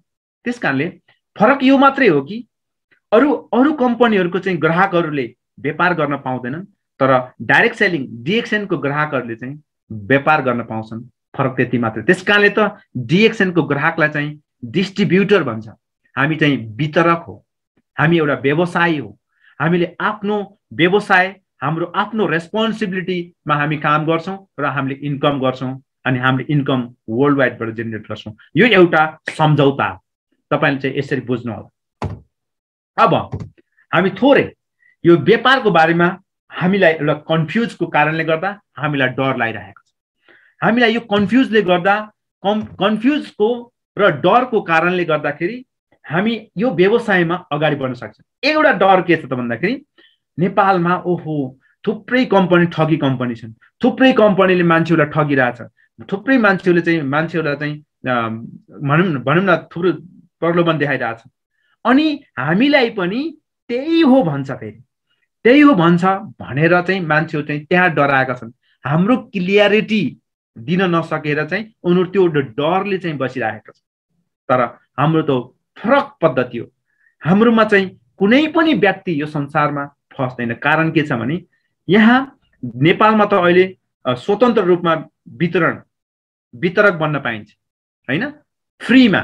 त्यसकारणले फरक यो मात्रै हो कि अरू कम्पनीहरूको चाहिँ ग्राहकहरूले व्यापार गर्न पाउँदैनन्, तर डाइरेक्ट सेलिङ डिएक्सएनको ग्राहकहरूले चाहिँ व्यापार गर्न पाउँछन्। फरक त्यति मात्रै। त्यसकारणले त डिएक्सएनको ग्राहकलाई चाहिँ डिस्ट्रिब्युटर भन्छ। हामी चाहिँ वितरक हो, हामी एउटा व्यवसायी हो। हामीले आफ्नो व्यवसाय, हाम्रो आफ्नो रेस्पोन्सिबिलिटीमा हामी काम गर्छौँ र हामीले इन्कम गर्छौँ अनि हामीले इन्कम वर्ल्ड वाइडबाट जेनेरेट गर्छौँ। यो एउटा सम्झौता हो। तपाईँले चाहिँ यसरी बुझ्नु होला। अब हामी थोरै यो व्यापारको बारेमा हामीलाई एउटा कन्फ्युजको कारणले गर्दा हामीलाई डर लागिरहेको छ। हामीलाई यो कन्फ्युजले गर्दा कन्फ्युजको र डरको कारणले गर्दाखेरि हामी यो व्यवसायमा अगाडि बढ्न सक्छौँ। एउटा डर के छ त भन्दाखेरि नेपालमा ओहो थुप्रै कम्पनी ठगी कम्पनी छन्, थुप्रै कम्पनीले मान्छेहरूलाई ठगिरहेछ, थुप्रै मान्छेहरूलाई चाहिँ भनौँ न थुप्रो प्रलोभन देखाइरहेछ। अनि हामीलाई पनि त्यही हो भन्छ, फेरि त्यही हो भन्छ भनेर चाहिँ मान्छेहरू चाहिँ त्यहाँ डराएका छन्। हाम्रो क्लियरिटी दिन नसकेर चाहिँ उनीहरू त्यो डरले चाहिँ बसिरहेका छन्। तर हाम्रो त फरक पद्धति हो। हाम्रोमा चाहिँ कुनै पनि व्यक्ति यो संसारमा फस्दैन। कारण के छ भने यहाँ नेपालमा त अहिले स्वतन्त्र रूपमा वितरक बन्न पाइन्छ, होइन, फ्रीमा।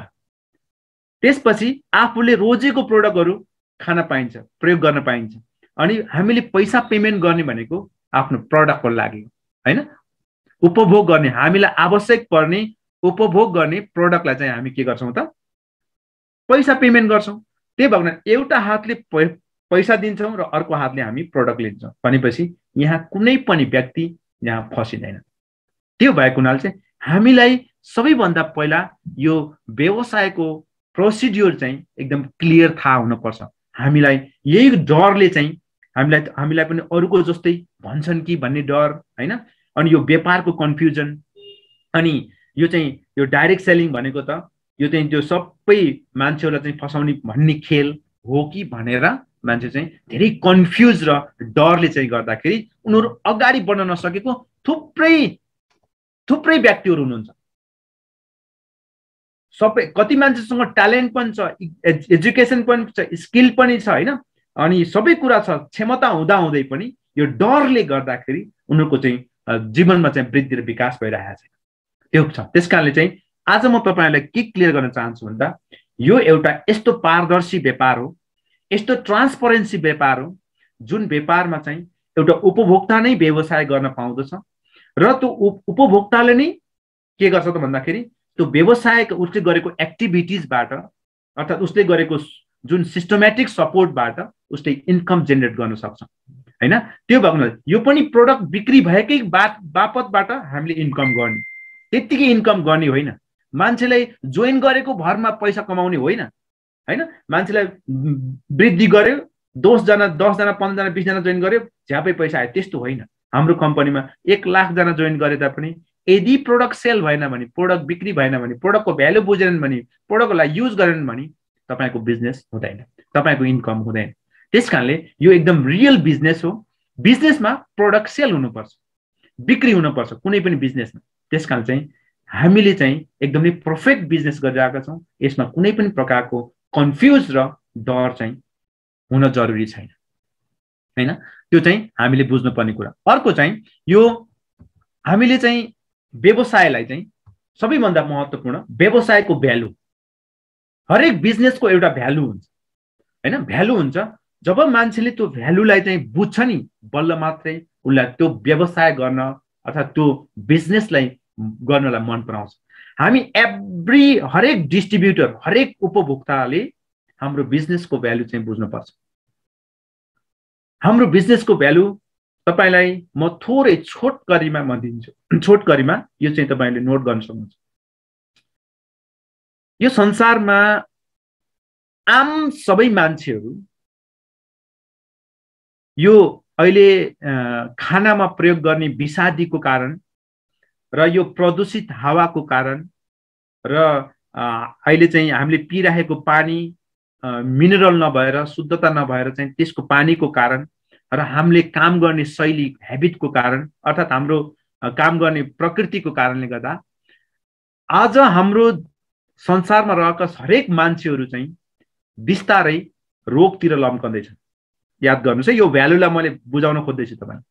त्यसपछि आफूले रोजेको प्रोडक्टहरू खान पाइन्छ, प्रयोग गर्न पाइन्छ। अनि हामीले पैसा पेमेन्ट गर्ने भनेको आफ्नो प्रडक्टको लागि, होइन, उपभोग गर्ने, हामीलाई आवश्यक पर्ने उपभोग गर्ने प्रोडक्टलाई चाहिँ हामी के गर्छौँ त पैसा पेमेन्ट गर्छौँ। त्यही भएर एउटा हातले पैसा दिन्छौँ र अर्को हातले हामी प्रोडक्ट लिन्छौँ भनेपछि यहाँ कुनै पनि व्यक्ति यहाँ फसिँदैन। त्यो भएको हुनाले चाहिँ हामीलाई सबैभन्दा पहिला यो व्यवसायको प्रोसिड्युर चाहिँ एकदम क्लियर थाहा हुनुपर्छ। हामीलाई यही डरले चाहिँ हामीलाई पनि अरूको जस्तै भन्छन् कि भन्ने डर, होइन। अनि यो व्यापारको कन्फ्युजन, अनि यो चाहिँ यो डाइरेक्ट सेलिङ भनेको त यो चाहिँ त्यो सबै मान्छेहरूलाई चाहिँ फसाउने भन्ने खेल हो कि भनेर मान्छे चाहिँ धेरै कन्फ्युज र डरले चाहिँ गर्दाखेरि उनीहरू अगाडि बढ्न नसकेको थुप्रै व्यक्तिहरू हुनुहुन्छ। सबै कति मान्छेसँग ट्यालेन्ट पनि छ, एजुकेसन पनि छ, स्किल पनि छ, होइन, अनि सबै कुरा छ, क्षमता हुँदै पनि यो डरले गर्दाखेरि उनीहरूको चाहिँ जीवनमा चाहिँ वृद्धि र विकास भइरहेको छैन। त्यो छ। त्यसकारणले चाहिँ आज म तपाईँहरूलाई के क्लियर गर्न चाहन्छु भन्दा यो एउटा यस्तो पारदर्शी व्यापार हो, यस्तो ट्रान्सपरेन्सी व्यापार हो जुन व्यापारमा चाहिँ एउटा उपभोक्ता नै व्यवसाय गर्न पाउँदछ र त्यो उपभोक्ताले नै के गर्छ त भन्दाखेरि त्यो व्यवसायको उसले गरेको एक्टिभिटिजबाट अर्थात् उसले गरेको जुन सिस्टमेटिक सपोर्टबाट उसले इन्कम जेनेरेट गर्न सक्छ, होइन। त्यो भन्न यो पनि प्रोडक्ट बिक्री भएकै बापतबाट हामीले इन्कम गर्ने, त्यत्तिकै इन्कम गर्ने होइन। मान्छेलाई जोइन गरेको भरमा पैसा कमाउने होइन, होइन। मान्छेलाई वृद्धि गर्यो, 10 जना 15 जना 20 जना जोइन गर्यो, झ्यापै पैसा आयो, त्यस्तो होइन। हाम्रो कम्पनीमा 1 लाख जना जोइन गरे तापनि यदि प्रोडक्ट सेल भएन भने, प्रोडक्ट बिक्री भएन भने, प्रोडक्टको भ्यालु बुझेनन् भने, प्रोडक्टलाई युज गरेनन् भने तपाईँको बिजनेस हुँदैन, तपाईँको इन्कम हुँदैन। त्यसकारणले यो एकदम रियल बिजनेस हो। बिजनेसमा प्रोडक्ट सेल हुनुपर्छ, बिक्री हुनुपर्छ कुनै पनि बिजनेसमा। त्यसकारण चाहिँ हामीले चाहिँ एकदमै पर्फेक्ट बिजनेस गरिरहेका छौँ। यसमा कुनै पनि प्रकारको कन्फ्युज र डर चाहिँ हुन जरुरी छैन, होइन। त्यो चाहिँ हामीले बुझ्नुपर्ने कुरा। अर्को चाहिँ यो हामीले चाहिँ व्यवसायलाई चाहिँ सबैभन्दा महत्त्वपूर्ण व्यवसायको भ्यालु, हरेक बिजनेसको एउटा भ्यालु हुन्छ, होइन। भ्यालु हुन्छ जब मान्छेले त्यो भ्यालुलाई चाहिँ बुझ्छ नि बल्ल मात्रै उसलाई त्यो व्यवसाय गर्न अर्थात् त्यो बिजनेसलाई गर्नलाई मन पराउँछ। हामी हरेक डिस्ट्रिब्युटर, हरेक उपभोक्ताले हाम्रो बिजनेसको भ्यालु चाहिँ बुझ्नुपर्छ। हाम्रो बिजनेसको भ्यालु तपाईलाई म थोरै छोटकरीमा म दिन्छु। छोटकरीमा यो चाहिँ तपाईले नोट गर्न सक्नुहुन्छ। यो संसारमा आम सबै मान्छेहरू यो अहिले खानामा प्रयोग गर्ने विषादीको कारण र यो प्रदूषित हावाको कारण र अहिले चाहिँ हामीले पिइरहेको पानी मिनरल नभएर शुद्धता नभएर चाहिँ त्यसको पानीको कारण र हामीले काम गर्ने शैली ह्याबिटको कारण अर्थात् हाम्रो काम गर्ने प्रकृतिको कारणले गर्दा आज हाम्रो संसारमा रहेका हरेक मान्छेहरू चाहिँ बिस्तारै रोगतिर लम्कँदैछन्। याद गर्नुहोस् है, यो भ्यालुलाई मैले बुझाउन खोज्दैछु तपाईँ।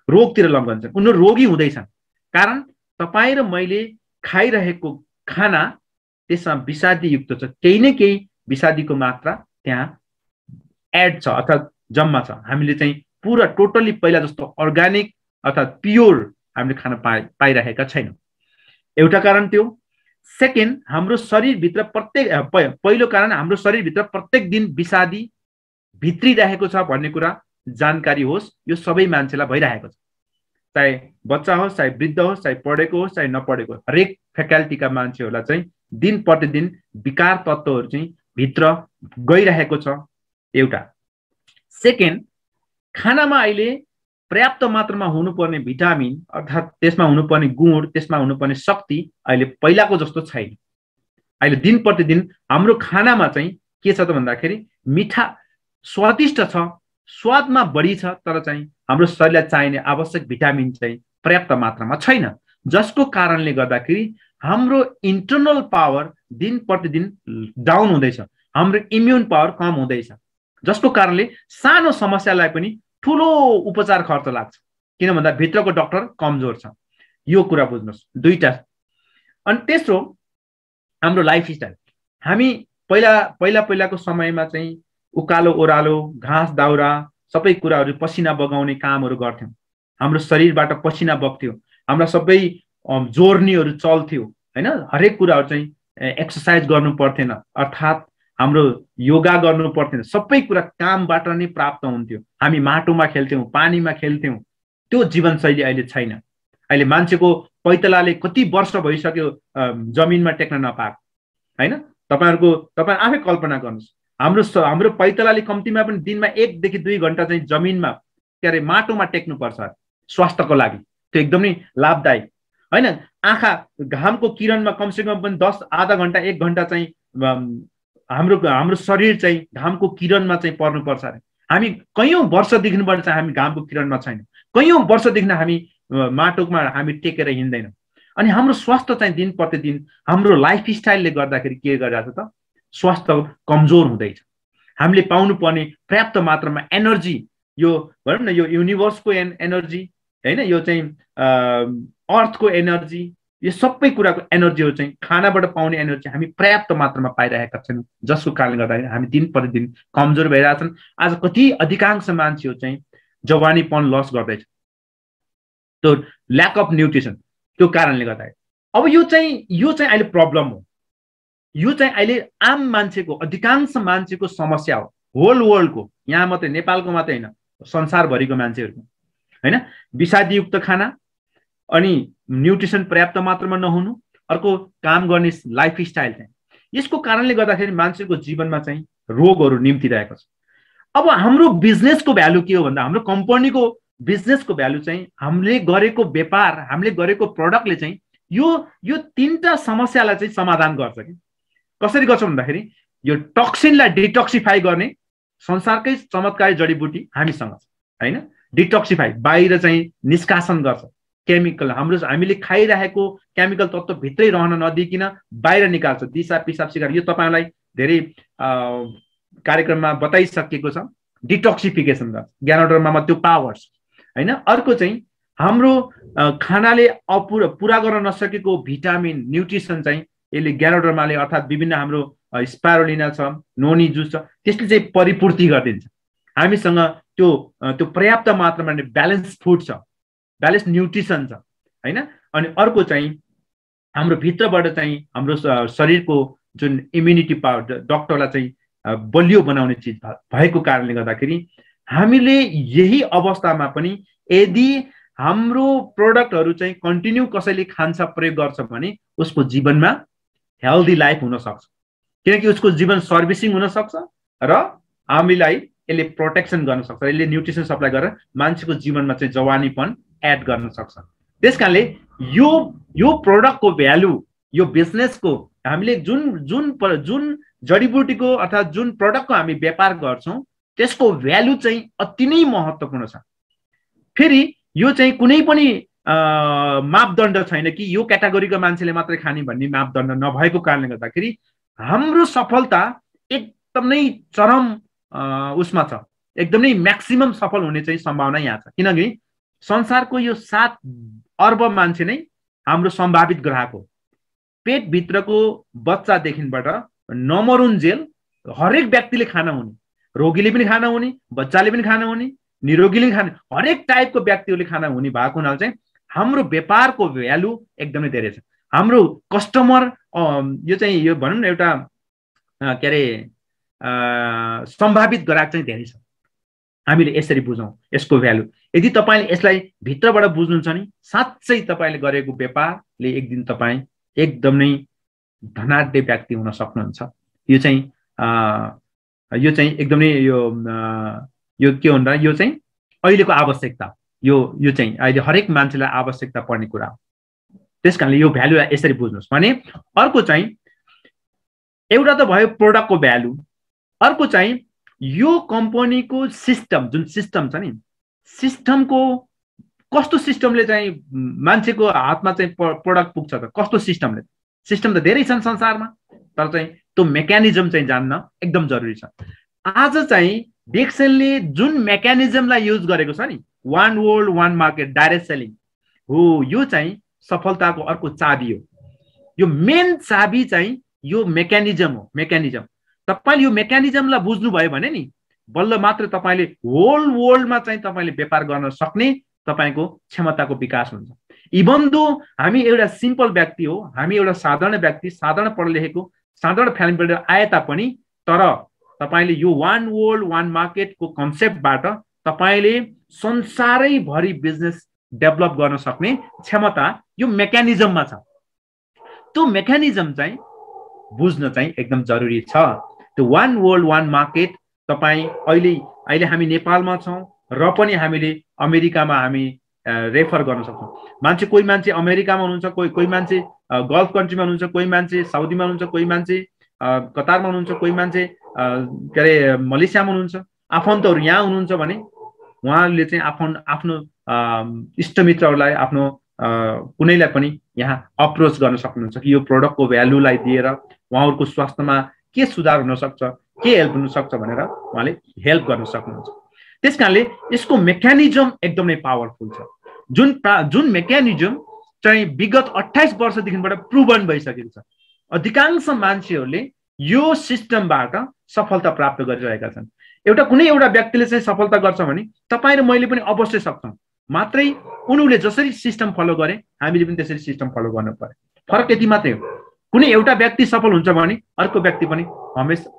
रोगतिर लम्कन्छन्, उनीहरू रोगी हुँदैछन्। कारण तपाईँ र मैले खाइरहेको खाना त्यसमा विषादीयुक्त छ, केही न केही विषादीको मात्रा त्यहाँ एड छ अर्थात् जम्मा छ। हामीले चाहिँ पुरा टोटल्ली पहिला जस्तो अर्ग्यानिक अर्थात् प्योर हामीले खान पाइरहेका छैनौँ। एउटा कारण त्यो। सेकेन्ड, हाम्रो शरीरभित्र पहिलो कारण हाम्रो शरीरभित्र प्रत्येक दिन विषादी भित्रिरहेको छ भन्ने कुरा जानकारी होस्, यो सबै मान्छेलाई भइरहेको छ। चाहे बच्चा होस्, चाहे वृद्ध होस्, चाहे पढेको होस्, चाहे नपढेको होस्, हरेक फ्याकल्टीका मान्छेहरूलाई चाहिँ दिन प्रतिदिन विकार तत्त्वहरू चाहिँ भित्र गइरहेको छ। एउटा। सेकेन्ड, खानामा अहिले पर्याप्त मात्रामा हुनुपर्ने भिटामिन अर्थात् त्यसमा हुनुपर्ने गुण, त्यसमा हुनुपर्ने शक्ति अहिले पहिलाको जस्तो छैन। अहिले दिन प्रतिदिन हाम्रो खानामा चाहिँ के छ त भन्दाखेरि मिठा स्वादिष्ट छ, स्वादमा बढी छ, तर चाहिँ हाम्रो शरीरलाई चाहिने आवश्यक भिटामिन चाहिँ पर्याप्त मात्रामा छैन, जसको कारणले गर्दाखेरि हाम्रो इन्टरनल पावर दिन प्रतिदिन डाउन हुँदैछ, हाम्रो इम्युन पावर कम हुँदैछ, जसको कारणले सानो समस्यालाई पनि ठुलो उपचार खर्च लाग्छ। किन भन्दा भित्रको डाक्टर कमजोर छ। यो कुरा बुझ्नुहोस्। दुईटा। अनि तेस्रो, हाम्रो लाइफस्टाइल। हामी पहिलाको समयमा चाहिँ उकालो ओह्रालो घाँस दाउरा सबै कुराहरू पसिना बगाउने कामहरू गर्थ्यौँ। हाम्रो शरीरबाट पसिना बग्थ्यो, हाम्रा सबै जोर्नीहरू चल्थ्यो हैन। हरेक कुराहरू चाहिँ एक्सर्साइज गर्नु पर्थेन, अर्थात् हाम्रो योगा गर्नु पर्थेन, सबै कुरा कामबाट नै प्राप्त हुन्थ्यो। हामी माटोमा खेल्थ्यौँ, पानीमा खेल्थ्यौँ। त्यो जीवनशैली अहिले छैन। अहिले मान्छेको पैतलाले कति वर्ष भइसक्यो जमिनमा टेक्न नपाएको हैन। तपाईँ आफै कल्पना गर्नुहोस्, हाम्रो पैतलाले कम्तीमा पनि दिनमा 1 देखि 2 घण्टा चाहिँ जमिनमा माटोमा टेक्नुपर्छ स्वास्थ्यको लागि। त्यो एकदमै लाभदायक हैन। आँखा घामको किरणमा कमसेकम पनि 10 आधा घण्टा 1 घण्टा चाहिँ हाम्रो शरीर चाहिँ घामको किरणमा चाहिँ पर्नुपर्छ अरे। हामी कयौं वर्षदेखिबाट चाहिँ हामी घामको किरणमा छैनौँ, कयौं वर्षदेखि हामी माटोमा हामी टेकेर हिँड्दैनौँ। अनि हाम्रो स्वास्थ्य चाहिँ दिन प्रतिदिन हाम्रो लाइफस्टाइलले गर्दाखेरि के गरिरहेको छ त, स्वास्थ्य कमजोर हुँदैछ। हामीले पाउनुपर्ने पर्याप्त मात्रामा एनर्जी, यो भनौँ न यो युनिभर्सको एनर्जी हैन, यो चाहिँ अर्थको एनर्जी, यो सबै कुराको एनर्जीहरू चाहिँ खानाबाट पाउने एनर्जी हामी पर्याप्त मात्रामा पाइरहेका छैनौँ, जसको कारणले गर्दाखेरि हामी दिन प्रतिदिन कमजोर भइरहेछन्। आज कति अधिकांश मान्छेहरू चाहिँ जवानीपन लस गर्दैछ, त्यो ल्याक अफ न्युट्रिसन, त्यो कारणले गर्दाखेरि। अब यो चाहिँ अहिले प्रब्लम हो। यो चाहिँ अहिले आम मान्छेको, अधिकांश मान्छेको समस्या हो, होल वर्ल्डको। यहाँ मात्रै नेपालको मात्रै होइन, संसारभरिको मान्छेहरूको हैन। विषादीयुक्त खाना, अनि न्युट्रिसन पर्याप्त मात्रामा नहुनु, अर्को काम गर्ने लाइफस्टाइल चाहिँ, यसको कारणले गर्दाखेरि मान्छेको जीवनमा चाहिँ रोगहरू निम्तिरहेको छ। अब हाम्रो बिजनेसको भ्यालु के हो भन्दा, हाम्रो कम्पनीको बिजनेसको भ्यालु चाहिँ हामीले गरेको व्यापार, हामीले गरेको प्रडक्टले चाहिँ यो तीनटा समस्यालाई चाहिँ समाधान गर्छ कि कसरी गर्छ भन्दाखेरि, यो टक्सिनलाई डिटक्सिफाई गर्ने संसारकै चमत्कारी जडीबुटी हामीसँग छ हैन। डिटक्सिफाई बाहिर चाहिँ निष्कासन गर्छ, केमिकल हामीले खाइरहेको केमिकल तत्त्व भित्रै रहन नदिकिन बाहिर निकाल्छ, दिशा पिसाब सिकार। यो तपाईलाई धेरै कार्यक्रममा बताइसकेको छ, डिटक्सिफिकेसन गर्छ ज्ञानोडर्मामा, त्यो पावर्स हैन। अर्को चाहिँ हाम्रो खानाले पुरा गर्न नसकेको भिटामिन न्युट्रिसन चाहिँ यसले ज्ञानोडर्माले अर्थात् विभिन्न हाम्रो स्पारुलिना छ, नोनी जुस छ, त्यसले चाहिँ परिपूर्ति गरिदिन्छ। हामीसँग त्यो पर्याप्त मात्रामा ब्यालेन्स फुड छ, ब्यालेन्स न्युट्रिसन छ हैन। अनि अर्को चाहिँ हाम्रो भित्रबाट चाहिँ हाम्रो शरीरको जुन इम्युनिटी पावर, डक्टरलाई चाहिँ बलियो बनाउने चिज भएको कारणले गर्दाखेरि हामीले यही अवस्थामा पनि यदि हाम्रो प्रोडक्टहरू चाहिँ कन्टिन्यू कसैले खान्छ प्रयोग गर्छ भने उसको जीवनमा हेल्दी लाइफ हुन सक्छ, किनकि उसको जीवन सर्भिसिङ हुन सक्छ र हामीलाई यसले प्रोटेक्सन गर्न सक्छ, यसले न्युट्रिसन सप्लाई गरेर मान्छेको जीवनमा चाहिँ जवानीपन एड गर्न सक्छ। त्यसकारणले यो प्रोडक्टको भ्यालु, यो बिजनेसको हामीले जुन जडीबुटीको अर्थात् जुन प्रोडक्टको हामी व्यापार गर्छौँ त्यसको भ्यालु चाहिँ अति नै महत्त्वपूर्ण छ। फेरि यो चाहिँ कुनै पनि मापदण्ड छैन कि यो क्याटेगोरीको मान्छेले मात्रै खाने भन्ने मापदण्ड नभएको कारणले गर्दाखेरि हाम्रो सफलता एकदमै चरम उसमा छ, एकदमै म्याक्सिमम सफल हुने चाहिँ सम्भावना यहाँ छ। किनकि संसारको यो 7 अर्ब मान्छे नै हाम्रो सम्भावित ग्राहक हो। पेटभित्रको बच्चादेखिबाट नमरुन्जेल हरेक व्यक्तिले खाना हुने, रोगीले पनि खाना हुने, बच्चाले पनि खाना हुने, निरोगीले पनि खाना, हरेक टाइपको व्यक्तिहरूले खाना हुने भएको हुनाले चाहिँ हाम्रो व्यापारको भ्यालु एकदमै धेरै छ। हाम्रो कस्टमर यो चाहिँ यो भनौँ न एउटा के अरे सम्भावित ग्राहक चाहिँ धेरै छ। हामीले यसरी बुझौँ यसको भ्यालु। यदि तपाईँले यसलाई भित्रबाट बुझ्नुहुन्छ नि साँच्चै तपाईँले गरेको व्यापारले एक दिन तपाईँ एकदमै धनाढ्य व्यक्ति हुन सक्नुहुन्छ। यो चाहिँ एकदमै यो के भन्दा यो चाहिँ अहिलेको आवश्यकता, यो चाहिँ अहिले हरेक मान्छेलाई आवश्यकता पर्ने कुरा हो। त्यसकारणले यो भ्यालु यसरी बुझ्नुहोस्। भने अर्को चाहिँ एउटा त भयो प्रोडक्टको भ्यालु, अर्को चाहिँ यो कम्पनीको सिस्टम, जुन सिस्टम छ नि, सिस्टमको कस्तो सिस्टमले चाहिँ मान्छेको हातमा चाहिँ प्रोडक्ट पुग्छ त, कस्तो सिस्टमले? सिस्टम त धेरै छन् संसारमा, तर चाहिँ त्यो मेकानिजम चाहिँ जान्न एकदम जरुरी छ। आज चाहिँ डेक्सनले जुन मेकानिजमलाई युज गरेको छ नि, one world one market, direct selling हो, यो चाहिँ सफलताको अर्को चाबी हो। यो मेन चाबी चाहिँ यो मेकानिजम हो। मेकानिजम तपाईले यो मेकानिजमलाई बुझ्नुभयो भने नि बल्ल मात्र तपाईले होल वर्ल्डमा चाहिँ तपाईले व्यापार गर्न सक्ने तपाईको क्षमताको विकास हुन्छ। इभन दो हामी एउटा सिम्पल व्यक्ति हो, हामी एउटा साधारण व्यक्ति, साधारण पढ लेखेको, साधारण फ्यामिलीबाट आए तापनि, तर तपाईले यो वान वर्ल्ड वान मार्केटको कन्सेप्टबाट तपाईले संसारैभरि बिजनेस डेभलप गर्न सक्ने क्षमता यो मेकानिजममा छ। त्यो मेकानिजम चाहिँ बुझ्न चाहिँ एकदम जरुरी छ। त्यो वान वर्ल्ड वान मार्केट तपाईँ अहिले हामी नेपालमा छौँ र पनि हामीले अमेरिकामा हामी रेफर गर्न सक्छौँ। कोही मान्छे अमेरिकामा हुनुहुन्छ, कोही मान्छे गल्फ कन्ट्रीमा हुनुहुन्छ, कोही मान्छे साउदीमा हुनुहुन्छ, कोही मान्छे कतारमा हुनुहुन्छ, कोही मान्छे के अरे मलेसियामा हुनुहुन्छ। आफन्तहरू यहाँ हुनुहुन्छ भने उहाँहरूले चाहिँ आफ्नो इष्टमित्रहरूलाई, आफ्नो कुनैलाई पनि यहाँ अप्रोच गर्न सक्नुहुन्छ कि यो प्रोडक्टको भ्यालुलाई दिएर उहाँहरूको स्वास्थ्यमा के सुधार हुन सक्छ, के हेल्प हुन सक्छ भनेर उहाँले हेल्प गर्न सक्नुहुन्छ। त्यसकारणले यसको मेकानिजम एकदमै पावरफुल छ। जुन मेकानिजम चाहिँ विगत 28 वर्षदेखिबाट प्रुभन भइसकेको छ। अधिकांश मान्छेहरूले यो सिस्टमबाट सफलता प्राप्त गरिरहेका छन्। कुनै एउटा व्यक्तिले चाहिँ सफलता गर्छ भने तपाईँ र मैले पनि अवश्य सक्छौँ, मात्रै उनीहरूले जसरी सिस्टम फलो गरे हामीले पनि त्यसरी सिस्टम फलो गर्नु पर्यो। फरक यति मात्रै हो। कुनै एउटा व्यक्ति सफल हुन्छ भने अर्को व्यक्ति पनि हमेसा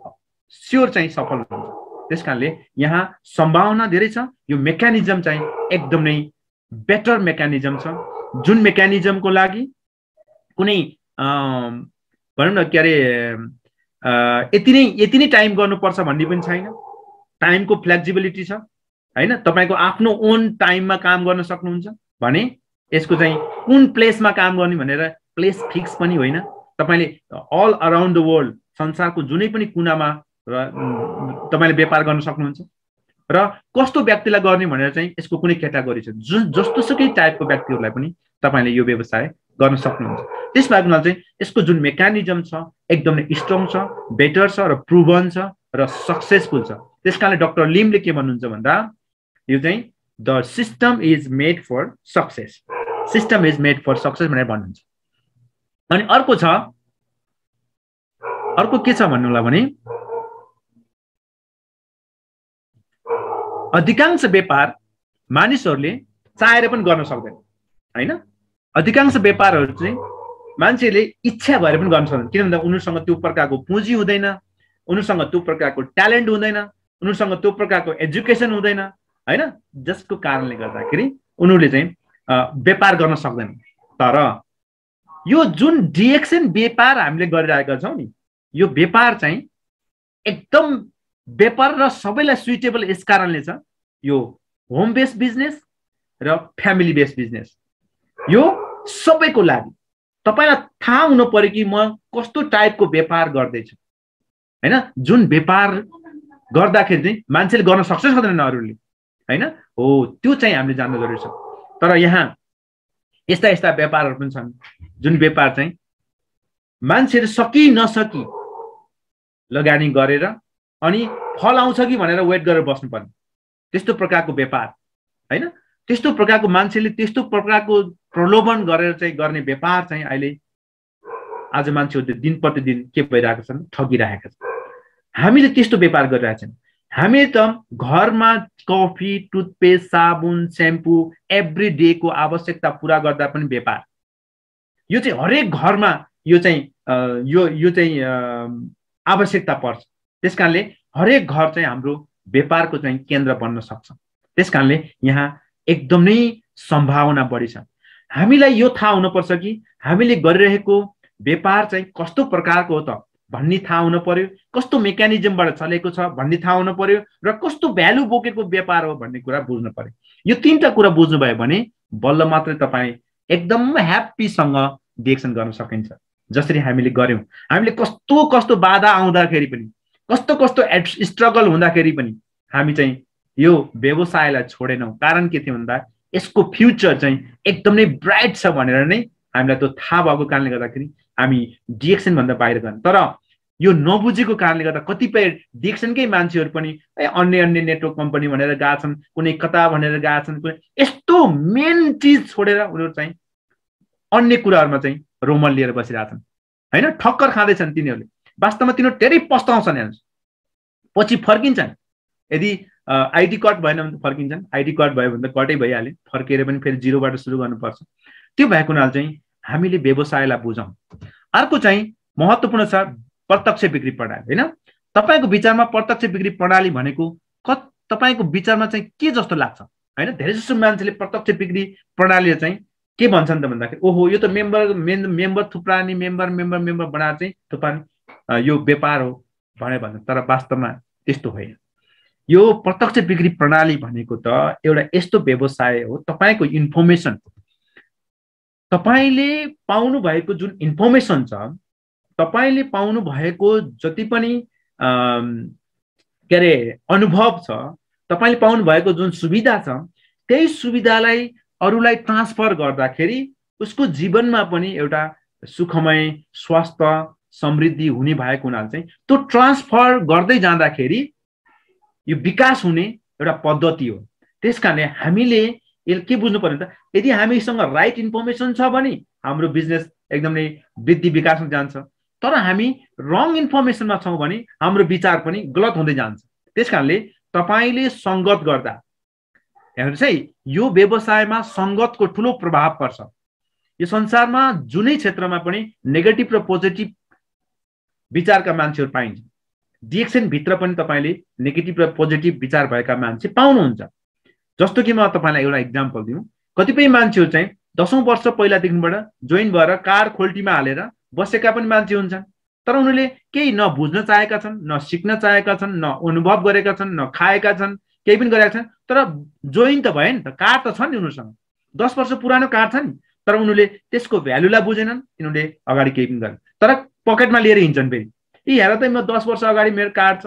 स्योर चाहिँ सफल हुन्छ। त्यसकारणले यहाँ सम्भावना धेरै छ। यो मेकानिजम चाहिँ एकदमै बेटर मेकानिजम छ, जुन मेकानिजमको लागि कुनै भनौँ न के अरे यति नै टाइम गर्नुपर्छ भन्ने पनि छैन। टाइमको फ्लेक्सिबिलिटी छ हैन। तपाईको आफ्नो ओन टाइममा काम गर्न सक्नुहुन्छ भने यसको चाहिँ कुन प्लेसमा काम गर्ने भनेर प्लेस फिक्स पनि होइन। तपाईले अल अराउन्ड द वर्ल्ड, संसारको जुनै पनि कुनामा तपाईले व्यापार गर्न सक्नुहुन्छ। र कस्तो व्यक्तिलाई गर्ने भनेर चाहिँ यसको कुनै क्याटेगोरी छ। जस्तोसुकै टाइपको व्यक्तिहरूलाई पनि तपाईले यो व्यवसाय गर्न सक्नुहुन्छ। त्यसबाहेक चाहिँ यसको जुन मेकानिजम छ एकदमै स्ट्रङ छ, बेटर छ र प्रुभन छ र सक्सेसफुल छ। त्यसकारणले डाक्टर लिमले के भन्नुहुन्छ भन्दा यो चाहिँ the system is made for success, system is made for success भनेर भन्नुहुन्छ। अनि अर्को के छ भन्नुलाई भने अधिकांश व्यापार मानिसहरूले चाहेर पनि गर्न सक्दैन हैन। अधिकांश व्यापारहरू चाहिँ मान्छेले इच्छा भएर पनि गर्न सक्दैन। किन भन्दा उनीहरूसँग त्यो प्रकारको पुँजी हुँदैन, उनीहरूसँग त्यो प्रकारको ट्यालेन्ट हुँदैन, उनीहरूसँग त्यो प्रकारको एजुकेसन हुँदैन हैन, जसको कारणले गर्दाखेरि उनीहरूले चाहिँ व्यापार गर्न सक्दैन। तर यो जुन डिएक्सन व्यापार हामीले गरिरहेका छौँ नि, यो व्यापार चाहिँ एकदम व्यापार र सबैलाई सुइटेबल यस कारणले छ, यो होम बेस्ड बिजनेस र फ्यामिली बेस्ड बिजनेस यो सबैको लागि। तपाईलाई थाहा हुनु पर्यो कि म कस्तो टाइपको व्यापार गर्दैछु हैन, जुन व्यापार गर्दाखेरि चाहिँ मान्छेले गर्न सक्छ सक्दैन अरूले हैन, हो त्यो चाहिँ हामीले जान्नु जरुरी छ। तर यहाँ यस्ता यस्ता व्यापारहरू पनि छन् जुन व्यापार चाहिँ मान्छेले सकी नसकी लगानी गरेर अनि फल आउँछ कि भनेर वेट गरेर बस्नुपर्ने त्यस्तो प्रकारको व्यापार हैन, त्यस्तो प्रकारको मान्छेले त्यस्तो प्रकारको प्रलोभन गरेर चाहिँ गर्ने व्यापार चाहिँ अहिले आज मान्छेहरूले दिन प्रतिदिन के भइरहेका छन्, ठगिरहेका छन्। हामीले त्यस्तो व्यापार गरिरहेका छौँ। हामी त घरमा कफी, टुथपेस्ट, साबुन, स्याम्पू एभ्री डे को आवश्यकता पूरा गर्दा पनि व्यापार, यो चाहिँ हरेक घरमा यो चाहिँ आवश्यकता पर्छ। त्यसकारणले हरेक घर चाहिँ हाम्रो व्यापारको चाहिँ केन्द्र बन्न सक्छ। त्यसकारणले यहाँ एकदमै सम्भावना बढी छ। हामीलाई यो थाहा हुनुपर्छ कि हामीले गरिरहेको व्यापार चाहिँ कस्तो प्रकारको हो त भन्ने थाहा हुनु पर्यो, कस्तो मेकानिजमबाट चलेको छ भन्ने थाहा हुनु पर्यो र कस्तो भ्यालु बोकेको व्यापार हो भन्ने कुरा बुझ्नु पर्यो। यो तीनटा कुरा बुझ्नुभयो भने बल्ल मात्रै तपाईँ एकदम ह्याप्पीसँग डिएक्सन गर्न सकिन्छ। जसरी हामीले गर्यौं, हामीले कस्तो कस्तो बाधा आउँदाखेरि पनि, कस्तो कस्तो स्ट्रगल हुँदाखेरि पनि हामी चाहिँ यो व्यवसायलाई छोडेनौं। कारण के थियो भन्दा यसको फ्युचर चाहिँ एकदमै ब्राइट छ भनेर नै हामीलाई त्यो थाहा भएको कारणले गर्दाखेरि हामी डिएक्सन भन्दा बाहिर गयौं। तर यो नबुझेको कारणले गर्दा कतिपय डिएक्सनकै मान्छेहरू पनि अन्य अन्य नेटवर्क कम्पनी भनेर गएछन्, कुनै कता भनेर गएछन्, यस्तो मेन चिज छोडेर उनीहरू चाहिँ अन्य कुराहरुमा चाहिँ रोमल लिएर बसिरहेछन् हैन, ठक्कर खाँदैछन् तिनीहरूले। वास्तवमा तिनीहरू धेरै पस्ताउँछन्, हेर्नुस् पछि फर्किन्छन्। यदि आइडी कार्ड भएन भने फर्किन्छन्, आइडी कार्ड भयो भने त कटै भइहाल्यो, फर्केर पनि फेरि जिरोबाट सुरु गर्नुपर्छ। त्यो भएको हुनाले चाहिँ हामीले व्यवसायलाई बुझौं। अर्को चाहिँ महत्त्वपूर्ण छ प्रत्यक्ष बिक्री प्रणाली हैन। तपाईको विचारमा प्रत्यक्ष बिक्री प्रणाली भनेको तपाईको विचारमा चाहिँ के जस्तो लाग्छ हैन? धेरै जसो मान्छेले प्रत्यक्ष बिक्री प्रणाली चाहिँ के भन्छन् त भन्दाखेरि ओहो यो त मेम्बर थुप्रानी मेम्बर बनाएर चाहिँ थुप्रानी यो व्यापार हो भने भन्छ। तर वास्तवमा त्यस्तो होइन। यो प्रत्यक्ष बिक्री प्रणाली भनेको त एउटा यस्तो व्यवसाय हो, तपाईको इन्फर्मेसन, तपाईले पाउनु भएको जुन इन्फर्मेसन छ, तपाईले पाउनु भएको जति पनि के अरे अनुभव छ, तपाईले पाउनु भएको जुन सुविधा छ, त्यही सुविधालाई अरूलाई ट्रान्सफर गर्दाखेरि उसको जीवनमा पनि एउटा सुखमय स्वास्थ्य समृद्धि हुने भएको हुनाले चाहिँ त्यो ट्रान्सफर गर्दै जाँदाखेरि यो विकास हुने एउटा पद्धति हो। त्यसकारणले हामीले के बुझ्नु पर्यो त, यदि हामीसँग राइट इन्फर्मेसन छ भने हाम्रो बिजनेस एकदमै वृद्धि विकासमा जान्छ। तर हामी रङ इन्फर्मेसनमा छौं भने हाम्रो विचार पनि गलत हुँदै जान्छ। त्यसकारणले तपाईले संगत गर्दा हेर्नुस् है, यो व्यवसायमा संगतको ठूलो प्रभाव पर्छ। यो संसारमा जुनै क्षेत्रमा पनि नेगेटिभ र पोजिटिभ विचारका मान्छेहरू पाइन्छ। डिएक्सन भित्र पनि तपाईले नेगेटिभ र पोजिटिभ विचार भएका मान्छे पाउनुहुन्छ। जस्तो कि म तपाईलाई एउटा एक्जाम्पल दिउँ, कतिपय मान्छेहरू चाहिँ 10औं वर्ष पहिलादेखिबाट जोइन भएर कार खोल्टीमा हालेर बसेका पनि मान्छे हुन्छन्। तर उनीहरूले केही न बुझ्न चाहेका छन्, न सिक्न चाहेका छन्, न अनुभव गरेका छन्, न खाएका छन्, केही पनि गरेका छन्। तर जोइन त भयो नि त, कार त छ नि उनीहरूसँग, 10 वर्ष पुरानो कार छ नि। तर उनीहरूले त्यसको भ्यालुलाई बुझेनन्, उनीहरूले अगाडि केही पनि गरेन। तर पकेटमा लिएर हिँड्छन् फेरि, यी हेर त म 10 वर्ष अगाडि मेरो कार छ,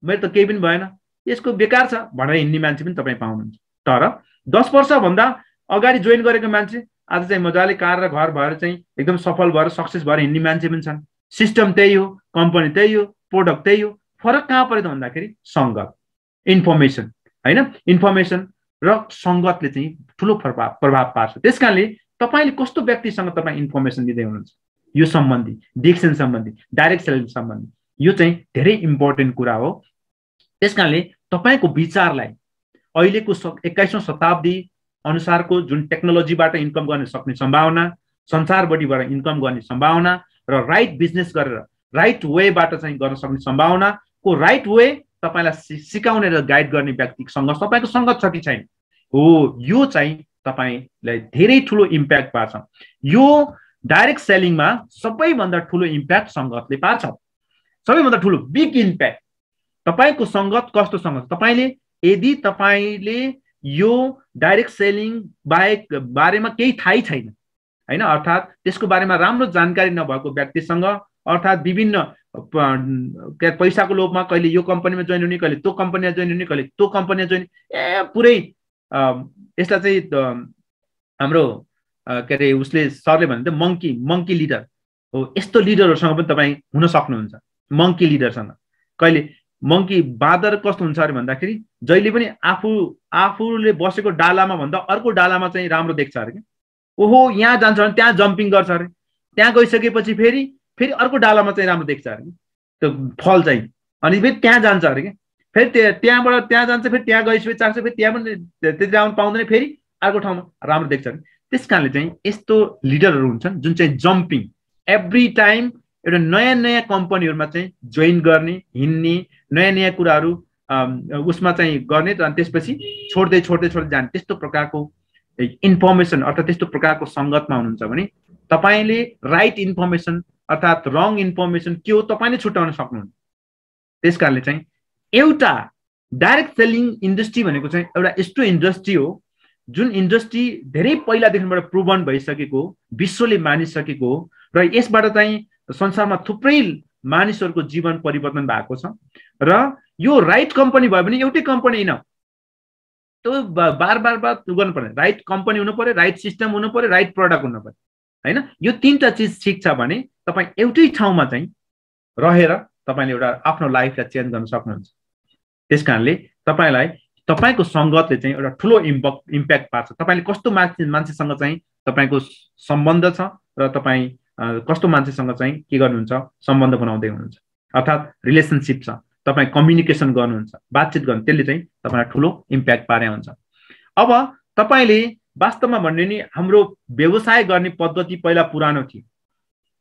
मेरो त केही पनि भएन, यसको बेकार छ भनेर हिँड्ने मान्छे पनि तपाईँ पाउनुहुन्छ। तर 10 वर्षभन्दा अगाडि जोइन गरेको मान्छे आज चाहिँ मजाले कार र घर भएर चाहिँ एकदम सफल भएर सक्सेस भएर हिँड्ने मान्छे पनि छन्। सिस्टम त्यही हो, कम्पनी त्यही हो, प्रोडक्ट त्यही हो। फरक कहाँ पर्यो त भन्दाखेरि संगत, इन्फर्मेसन हैन। इन्फर्मेसन र संगतले चाहिँ ठूलो प्रभाव पार्छ। त्यसकारणले तपाईले कस्तो व्यक्तिसँग तपाईँ इन्फर्मेसन दिँदै हुनुहुन्छ, यो सम्बन्धी, डिएक्सन सम्बन्धी, डाइरेक्ट सेलिङ सम्बन्धी, यो चाहिँ धेरै इम्पोर्टेन्ट कुरा हो। त्यसकारणले तपाईको विचारलाई अहिलेको 21औं शताब्दी अनुसारको जुन टेक्नोलोजीबाट इन्कम गर्न सक्ने सम्भावना, संसारभरिबाट इन्कम गर्ने सम्भावना र राइट बिजनेस गरेर राइट वेबाट चाहिँ गर्न सक्ने सम्भावनाको राइट वे तपाईँलाई सिकाउने र गाइड गर्ने व्यक्तिसँग तपाईँको सङ्गत छ कि छैन हो यो चाहिँ तपाईँलाई धेरै ठुलो इम्प्याक्ट पार्छ यो डाइरेक्ट सेलिङमा सबैभन्दा ठुलो इम्प्याक्ट सङ्गतले पार्छ सबैभन्दा ठुलो बिग इम्प्याक्ट तपाईँको सङ्गत कस्तो सङ्गत तपाईँले यदि तपाईँले यो डाइरेक्ट सेलिङ बारेमा केही थाहै छैन हैन अर्थात् त्यसको बारेमा राम्रो जानकारी नभएको व्यक्तिसँग अर्थात् विभिन्न पैसाको लोभमा कहिले यो कम्पनीमा जोइन हुने कहिले त्यो कम्पनीमा जोइन हुने कहिले त्यो कम्पनीमा जोइन पुरै यसलाई चाहिँ हाम्रो के अरे उसले सरले भन्दै मङ्की लिडर हो यस्तो लिडरहरूसँग पनि तपाईँ हुन सक्नुहुन्छ मङ्की लिडरसँग कहिले मङ्की बाँदर कस्तो हुन्छ अरे भन्दाखेरि जहिले पनि आफूले बसेको डालामा भन्दा अर्को डालामा चाहिँ राम्रो देख्छ अरे ओहो यहाँ जान्छ भने त्यहाँ जम्पिङ गर्छ अरे त्यहाँ गइसकेपछि फेरि अर्को डालामा चाहिँ राम्रो देख्छ अरे त्यो फल चाहिँ अनि फेरि त्यहाँ जान्छ अरे फेरि त्यहाँबाट त्यहाँ जान्छ फेरि त्यहाँ गइसकेपछि चाख्छ फेरि त्यहाँ पनि त्यति आउनु पाउँदैन फेरि अर्को ठाउँमा राम्रो देख्छ अरे त्यस कारणले चाहिँ यस्तो लिडरहरू हुन्छन् जुन चाहिँ जम्पिङ एभ्री टाइम एउटा नयाँ कम्पनीहरूमा चाहिँ जोइन गर्ने हिँड्ने नयाँ कुराहरू उसमा चाहिँ गर्ने र त्यसपछि छोड्दै जाने त्यस्तो प्रकारको इन्फर्मेसन अर्थात् त्यस्तो प्रकारको सङ्गतमा हुनुहुन्छ भने तपाईँले राइट इन्फर्मेसन अर्थात् रङ इन्फर्मेसन के हो तपाईँले छुट्याउन सक्नुहुन्छ त्यस कारणले चाहिँ एउटा डाइरेक्ट सेलिङ इन्डस्ट्री भनेको चाहिँ एउटा यस्तो इन्डस्ट्री हो जुन इन्डस्ट्री धेरै पहिलादेखिबाट प्रुभन भइसकेको विश्वले मानिसकेको हो र यसबाट चाहिँ संसारमा थुप्रै मानिसहरूको जीवन परिवर्तन भएको छ र यो राइट कम्पनी भयो भने एउटै कम्पनी होइन त्यो बार गर्नु पर्ने राइट कम्पनी हुनु पर्यो राइट सिस्टम हुनु पर्यो राइट प्रडक्ट हुनु पर्यो हैन यो तीनटा चिज ठिक छ भने तपाईँ एउटै ठाउँमा चाहिँ रहेर तपाईँले एउटा आफ्नो लाइफलाई चेन्ज गर्न सक्नुहुन्छ त्यस कारणले तपाईँलाई तपाईँको सङ्गतले चाहिँ एउटा ठुलो इम्प्याक्ट पार्छ तपाईँले कस्तो मान्छेसँग चाहिँ तपाईँको सम्बन्ध छ र तपाईँ कस्तो मान्छेसँग चाहिँ के गर्नुहुन्छ सम्बन्ध बनाउँदै हुनुहुन्छ अर्थात् रिलेसनसिप छ तपाईँ कम्युनिकेसन गर्नुहुन्छ बातचित गर्नु त्यसले चाहिँ तपाईँलाई ठुलो इम्प्याक्ट पारे हुन्छ अब तपाईँले वास्तवमा भन्ने नि हाम्रो व्यवसाय गर्ने पद्धति पहिला पुरानो थियो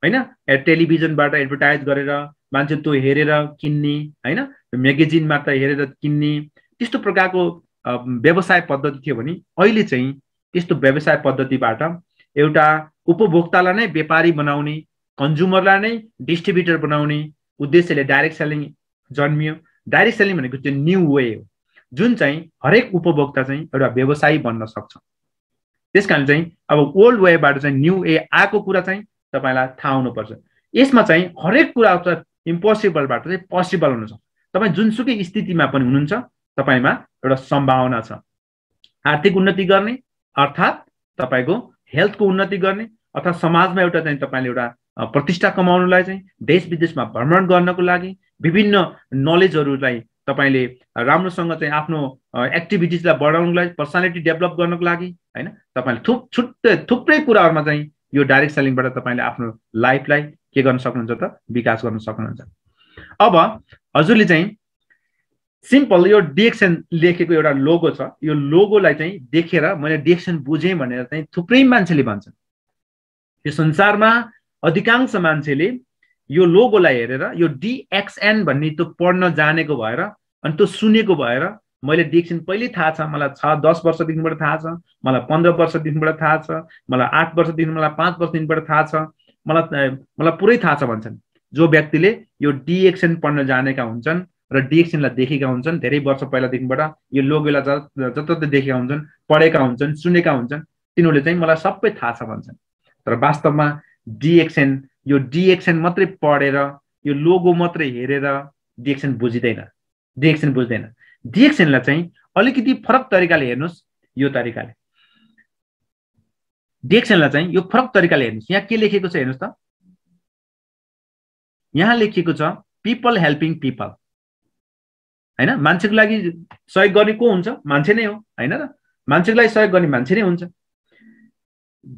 हैन टेलिभिजनबाट एडभर्टाइज गरेर मान्छे त्यो हेरेर किन्ने हैन म्यागजिनमा त हेरेर किन्ने त्यस्तो प्रकारको व्यवसाय पद्धति थियो भने अहिले चाहिँ त्यस्तो व्यवसाय पद्धतिबाट एउटा उपभोक्तालाई नै व्यापारी बनाउने कन्ज्युमरलाई नै डिस्ट्रिब्युटर बनाउने उद्देश्यले डाइरेक्ट सेलिङ जन्मियो डाइरेक्ट सेलिङ भनेको चाहिँ न्यू वे हो जुन चाहिँ हरेक उपभोक्ता चाहिँ एउटा व्यवसायी बन्न सक्छ त्यस कारण चाहिँ अब ओल्ड वेबाट चाहिँ न्यू वे आएको कुरा चाहिँ तपाईँलाई थाहा हुनुपर्छ यसमा चाहिँ हरेक कुरा इम्पोसिबलबाट चाहिँ पोसिबल हुन सक्छ तपाईँ जुनसुकै स्थितिमा पनि हुनुहुन्छ तपाईँमा एउटा सम्भावना छ आर्थिक उन्नति गर्ने अर्थात् तपाईँको हेल्थको उन्नति गर्ने अर्थात् समाजमा एउटा चाहिँ तपाईँले एउटा प्रतिष्ठा कमाउनुलाई चाहिँ देश विदेशमा भ्रमण गर्नको लागि विभिन्न नलेजहरूलाई तपाईँले राम्रोसँग चाहिँ आफ्नो एक्टिभिटिजलाई बढाउनुलाई पर्सनालिटी डेभलप गर्नको लागि हैन तपाईँले थुप्रै कुराहरूमा चाहिँ यो डाइरेक्ट सेलिङबाट तपाईँले आफ्नो लाइफलाई के गर्न सक्नुहुन्छ त विकास गर्न सक्नुहुन्छ अब हजुरले चाहिँ सिम्पल यो डिएक्सन लेखेको एउटा लोगो छ यो लोगोलाई चाहिँ देखेर मैले डिएक्सन बुझेँ भनेर चाहिँ थुप्रै मान्छेले भन्छन् यो संसारमा अधिकांश मान्छेले यो लोगोलाई हेरेर यो डिएक्सएन भन्ने त्यो पढ्न जानेको भएर अनि त्यो सुनेको भएर मैले डिएक्सन पहिले थाहा छ मलाई 10 वर्षदेखिबाट थाहा छ मलाई 15 वर्षदेखिबाट थाहा छ मलाई 8 वर्षदेखि मलाई 5 वर्षदेखिबाट थाहा छ मलाई पुरै थाहा छ भन्छन् जो व्यक्तिले यो डिएक्सन पढ्न जानेका हुन्छन् र डिएक्सनलाई देखेका हुन्छन् धेरै वर्ष पहिलादेखिबाट यो लोगोलाई जताततै देखेका हुन्छन् पढेका हुन्छन् सुनेका हुन्छन् तिनीहरूले चाहिँ मलाई सबै थाहा छ भन्छन् तर वास्तवमा यो डिएक्सन मात्रै पढेर यो लोगो मात्रै हेरेर डिएक्सन बुझ्दैन डिएक्सनलाई चाहिँ अलिकति फरक तरिकाले हेर्नुहोस् यो तरिकाले डिएक्सनलाई चाहिँ यो फरक तरिकाले हेर्नुहोस् यहाँ के लेखेको छ हेर्नुहोस् त यहाँ लेखिएको छ पिपल हेल्पिङ पिपल हैन मान्छेको लागि सहयोग गर्ने को हुन्छ मान्छे नै हो हैन र मान्छेको लागि सहयोग गर्ने मान्छे नै हुन्छ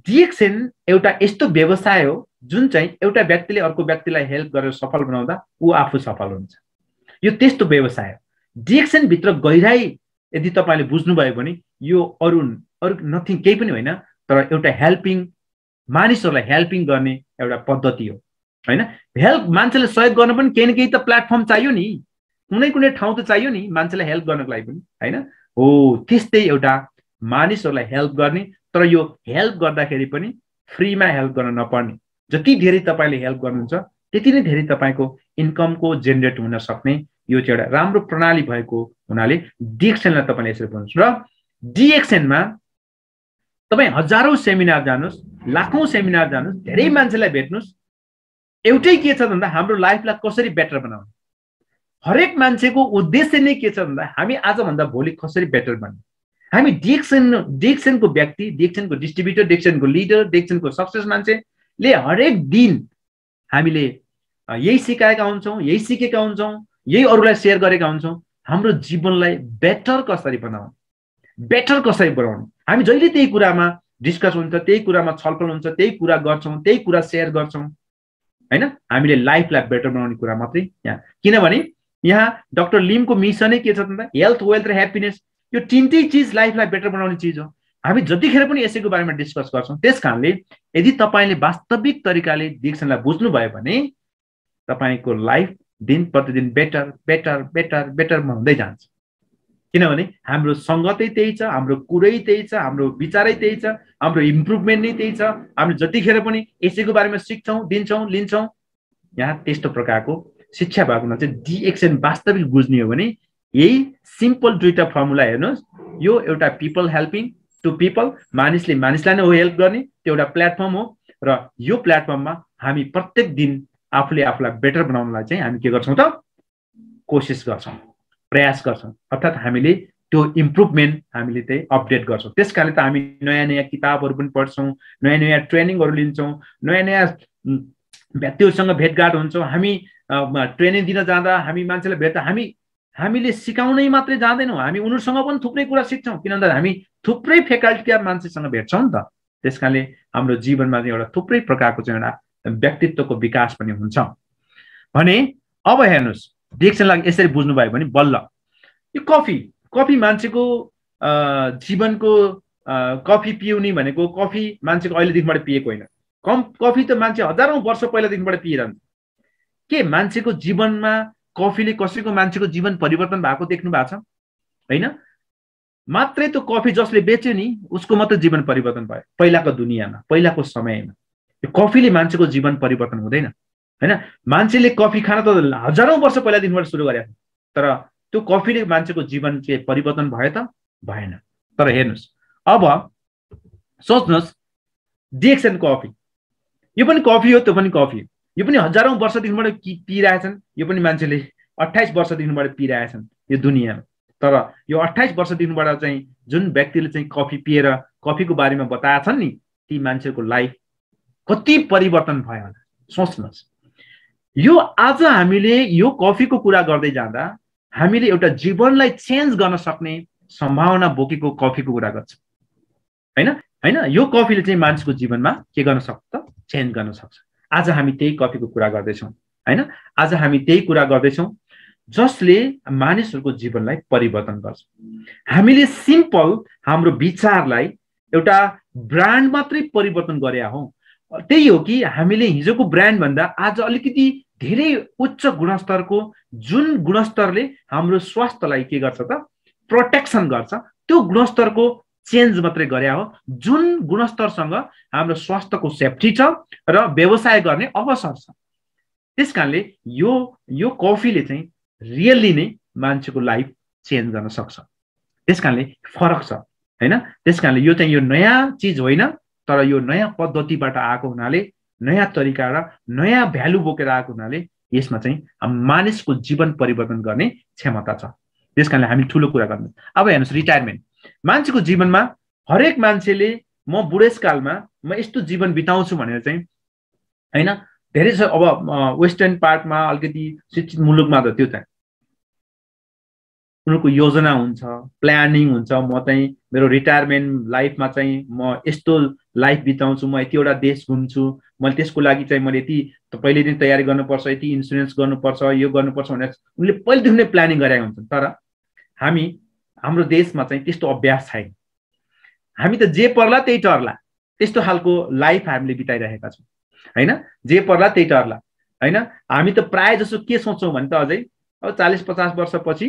डिएक्सन एउटा यस्तो व्यवसाय हो जुन चाहिँ एउटा व्यक्तिले अर्को व्यक्तिलाई हेल्प गरेर सफल बनाउँदा ऊ आफू सफल हुन्छ यो त्यस्तो व्यवसाय हो डिएक्सन भित्र गहिराई यदि तपाईले बुझ्नुभयो भने यो अरु नथिङ केही पनि होइन तर एउटा हेल्पिङ मानिसहरूलाई हेल्पिङ गर्ने एउटा पद्धति हो हैन हेल्प मान्छेले सहयोग गर्न पनि केही न केही त प्लेटफर्म चाहियो नि कुनै कुनै ठाउँ त चाहियो नि मान्छेलाई हेल्प गर्नको लागि पनि, होइन? हो, त्यस्तै एउटा मानिसहरूलाई हेल्प गर्ने, तर यो हेल्प गर्दाखेरि पनि फ्रीमा हेल्प गर्न नपर्ने। जति धेरै तपाईँले हेल्प गर्नुहुन्छ त्यति नै धेरै तपाईँको इन्कमको जेनेरेट हुन सक्ने यो चाहिँ एउटा राम्रो प्रणाली भएको हुनाले डिएक्सएनलाई तपाईँले यसरी भन्नुहोस्। र डिएक्सएनमा तपाईँ हजारौँ सेमिनार जानुहोस्, लाखौँ सेमिनार जानुहोस्, धेरै मान्छेलाई भेट्नुहोस्, एउटै के छ भन्दा हाम्रो लाइफलाई कसरी बेटर बनाउने। हरेक मान्छेको उद्देश्य नै के छ भन्दा हामी आजभन्दा भोलि कसरी बेटर बन्ने। हामी डिएक्सएनको व्यक्ति, डिएक्सएनको डिस्ट्रिब्युटर, डिएक्सएनको लिडर, डिएक्सएनको सक्सेस मान्छेले हरेक दिन हामीले यही सिकाएका हुन्छौँ, यही सिकेका हुन्छौँ, यही अरूलाई सेयर गरेका हुन्छौँ। हाम्रो जीवनलाई बेटर कसरी बनाउने, बेटर कसरी बनाउने। हामी जहिले त्यही कुरामा डिस्कस हुन्छ, त्यही कुरामा छलफल हुन्छ, त्यही कुरा गर्छौँ, त्यही कुरा सेयर गर्छौँ, होइन? हामीले लाइफलाई बेटर बनाउने कुरा मात्रै यहाँ। किनभने यहाँ डाक्टर लिमको मिसनै के छ भन्दा हेल्थ, वेल्थ र ह्याप्पिनेस, यो तिनटै चिज लाइफलाई बेटर बनाउने चिज हो। हामी जतिखेर पनि यसैको बारेमा डिस्कस गर्छौँ। त्यस कारणले यदि तपाईँले वास्तविक तरिकाले डिएक्सएनलाई बुझ्नुभयो भने तपाईँको लाइफ दिन प्रतिदिन बेटर बेटर बेटर बेटरमा हुँदै जान्छ। किनभने हाम्रो सङ्गतै त्यही छ, हाम्रो कुरै त्यही छ, हाम्रो विचारै त्यही छ, हाम्रो इम्प्रुभमेन्ट नै त्यही छ। हामीले जतिखेर पनि यसैको बारेमा सिक्छौँ, दिन्छौँ, लिन्छौँ। यहाँ त्यस्तो प्रकारको शिक्षा भएको हुनाले चाहिँ डिएक्सएन वास्तविक बुझ्ने हो भने यही सिम्पल दुईटा फर्मुला हेर्नुहोस्। यो एउटा पिपल हेल्पिङ टु पिपल, मानिसले मानिसलाई नै हो हेल्प गर्ने, त्यो एउटा प्लेटफर्म हो। र यो प्लेटफर्ममा हामी प्रत्येक दिन आफूले आफूलाई बेटर बनाउनलाई चाहिँ हामी के गर्छौँ त कोसिस गर्छौँ, प्रयास गर्छौँ। अर्थात् हामीले त्यो इम्प्रुभमेन्ट हामीले चाहिँ अपडेट गर्छौँ। त्यस कारणले त हामी नयाँ नयाँ किताबहरू पनि पढ्छौँ, नयाँ नयाँ ट्रेनिङहरू लिन्छौँ, नयाँ नयाँ व्यक्तिहरूसँग भेटघाट हुन्छौँ। हामी ट्रेनिङ दिन जाँदा हामी मान्छेलाई भेट्दा हामीले सिकाउनै मात्रै जाँदैनौँ, हामी उनीहरूसँग पनि थुप्रै कुरा सिक्छौँ। किन भन्दा हामी थुप्रै फ्याकल्टीका मान्छेसँग भेट्छौँ नि त। त्यस कारणले हाम्रो जीवनमा चाहिँ एउटा थुप्रै प्रकारको चाहिँ एउटा व्यक्तित्वको विकास पनि हुन्छ भने। अब हेर्नुहोस्, डिएक्सएनलाई यसरी बुझ्नुभयो भने बल्ल यो कफी मान्छेको जीवनको कफी पिउने भनेको कफी मान्छेको अहिलेदेखिबाट पिएको होइन। कफी त मान्छे हजारौँ वर्ष पहिलादेखिबाट पिइरहन्छ। के मान्छेको जीवनमा कफीले कसैको मान्छेको जीवन परिवर्तन भएको देख्नु भएको छ? होइन। मात्रै त्यो कफी जसले बेच्यो नि उसको मात्रै जीवन परिवर्तन भयो पहिलाको दुनियाँमा, पहिलाको समयमा। यो कफीले मान्छेको जीवन परिवर्तन हुँदैन, होइन? मान्छेले कफी खान त हजारौँ वर्ष पहिलादेखिबाट सुरु गरेको, तर त्यो कफीले मान्छेको जीवन के परिवर्तन भयो त? भएन। तर हेर्नुहोस्, अब सोच्नुहोस्, डिएक्सएन कफी, यो पनि कफी हो, त्यो पनि कफी हो, यो पनि हजारौँ वर्षदेखिबाट पिइरहेछन्, यो पनि मान्छेले 28 वर्षदेखिबाट पिइरहेछन् यो दुनियाँमा। तर यो 28 वर्षदेखिबाट चाहिँ जुन व्यक्तिले चाहिँ कफी पिएर कफीको बारेमा बताएछन् नि, ती मान्छेको लाइफ कति परिवर्तन भयो होला सोच्नुहोस्। यो आज हामीले यो कफीको कुरा गर्दै जाँदा हामीले एउटा जीवनलाई चेन्ज गर्न सक्ने सम्भावना बोकेको कफीको कुरा गर्छौँ, होइन? होइन, यो कफीले चाहिँ मान्छेको जीवनमा के गर्न सक्छ? चेन्ज गर्न सक्छ। आज हामी त्यही कफीको कुरा गर्दैछौँ, होइन? आज हामी त्यही कुरा गर्दैछौँ जसले मानिसहरूको जीवनलाई परिवर्तन गर्छ। हामीले सिम्पल हाम्रो विचारलाई एउटा ब्रान्ड मात्रै परिवर्तन गरे हौ। त्यही हो कि हामीले हिजोको ब्रान्ड भन्दा आज अलिकति धेरै उच्च गुणस्तरको, जुन गुणस्तरले हाम्रो स्वास्थ्यलाई के गर्छ त? प्रोटेक्सन गर्छ, त्यो गुणस्तरको चेन्ज मात्रै गरे हो, जुन गुणस्तरसँग हाम्रो स्वास्थ्यको सेफ्टी छ र व्यवसाय गर्ने अवसर छ। त्यस कारणले यो कफीले चाहिँ रियल्ली नै मान्छेको लाइफ चेन्ज गर्न सक्छ। त्यस कारणले फरक छ, होइन? त्यस कारणले यो चाहिँ यो नयाँ चिज होइन, तर यो नयाँ पद्धतिबाट आएको हुनाले, नयाँ तरिका र नयाँ भ्यालु बोकेर आएको हुनाले यसमा चाहिँ मानिसको जीवन परिवर्तन गर्ने क्षमता छ। त्यस कारणले हामी ठुलो कुरा गर्नु। अब हेर्नुहोस्, रिटायरमेन्ट मान्छेको जीवनमा हरेक मान्छेले म बुढेसकालमा म यस्तो जीवन बिताउँछु भनेर चाहिँ, होइन? धेरै छ। अब वेस्टर्न पार्टमा अलिकति शिक्षित मुलुकमा त त्यो चाहिँ उनीहरूको योजना हुन्छ, प्लानिङ हुन्छ। म चाहिँ मेरो रिटायरमेन्ट लाइफमा चाहिँ म यस्तो लाइफ बिताउँछु, म यतिवटा देश घुम्छु, मैले त्यसको लागि चाहिँ मैले यति पहिलेदेखि तयारी गर्नुपर्छ, यति इन्सुरेन्स गर्नुपर्छ, यो गर्नुपर्छ भनेर उनले पहिलेदेखि नै प्लानिङ गरेका हुन्छन्। तर हाम्रो देशमा चाहिँ त्यस्तो अभ्यास छैन। हामी त जे पर्ला त्यही टर्ला, त्यस्तो खालको लाइफ हामीले बिताइरहेका छौँ, होइन? जे पर्ला त्यही टर्ला, होइन? हामी त प्रायः जसो के सोच्छौँ भने त अझै अब 40-50 वर्षपछि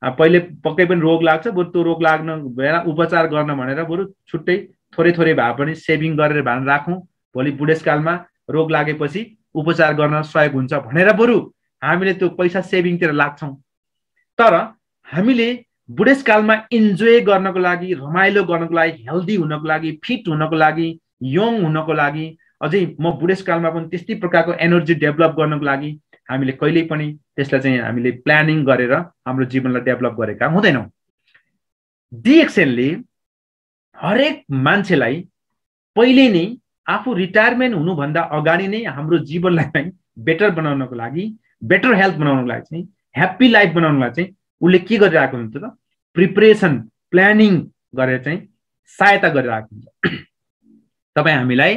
पहिले पक्कै पनि रोग लाग्छ, बरु त्यो रोग लाग्न बेला उपचार गर्न भनेर बरु छुट्टै थोरै थोरै भए पनि सेभिङ गरेर भए राखौँ, भोलि बुढेसकालमा रोग लागेपछि उपचार गर्न सहयोग हुन्छ भनेर बरु हामीले त्यो पैसा सेभिङतिर लाग्छौँ। तर हामीले बुढेसकालमा इन्जोय गर्नको लागि, रमाइलो गर्नको लागि, हेल्दी हुनको लागि, फिट हुनको लागि, यङ हुनको लागि, अझै म बुढेसकालमा पनि त्यस्तै प्रकारको एनर्जी डेभलप गर्नको लागि हामीले कहिल्यै पनि त्यसलाई चाहिँ हामीले प्लानिङ गरेर हाम्रो जीवनलाई डेभलप गरेका हुँदैनौँ। डिएक्सएनले हरेक मान्छेलाई पहिले नै आफू रिटायरमेन्ट हुनुभन्दा अगाडि नै हाम्रो जीवनलाई चाहिँ बेटर बनाउनको लागि, बेटर हेल्थ बनाउनको लागि चाहिँ, ह्याप्पी लाइफ बनाउनको लागि चाहिँ उसले के गरिरहेको हुन्छ त, प्रिपरेसन प्लानिङ गरेर चाहिँ सहायता गरिरहेको हुन्छ। तपाईँ हामीलाई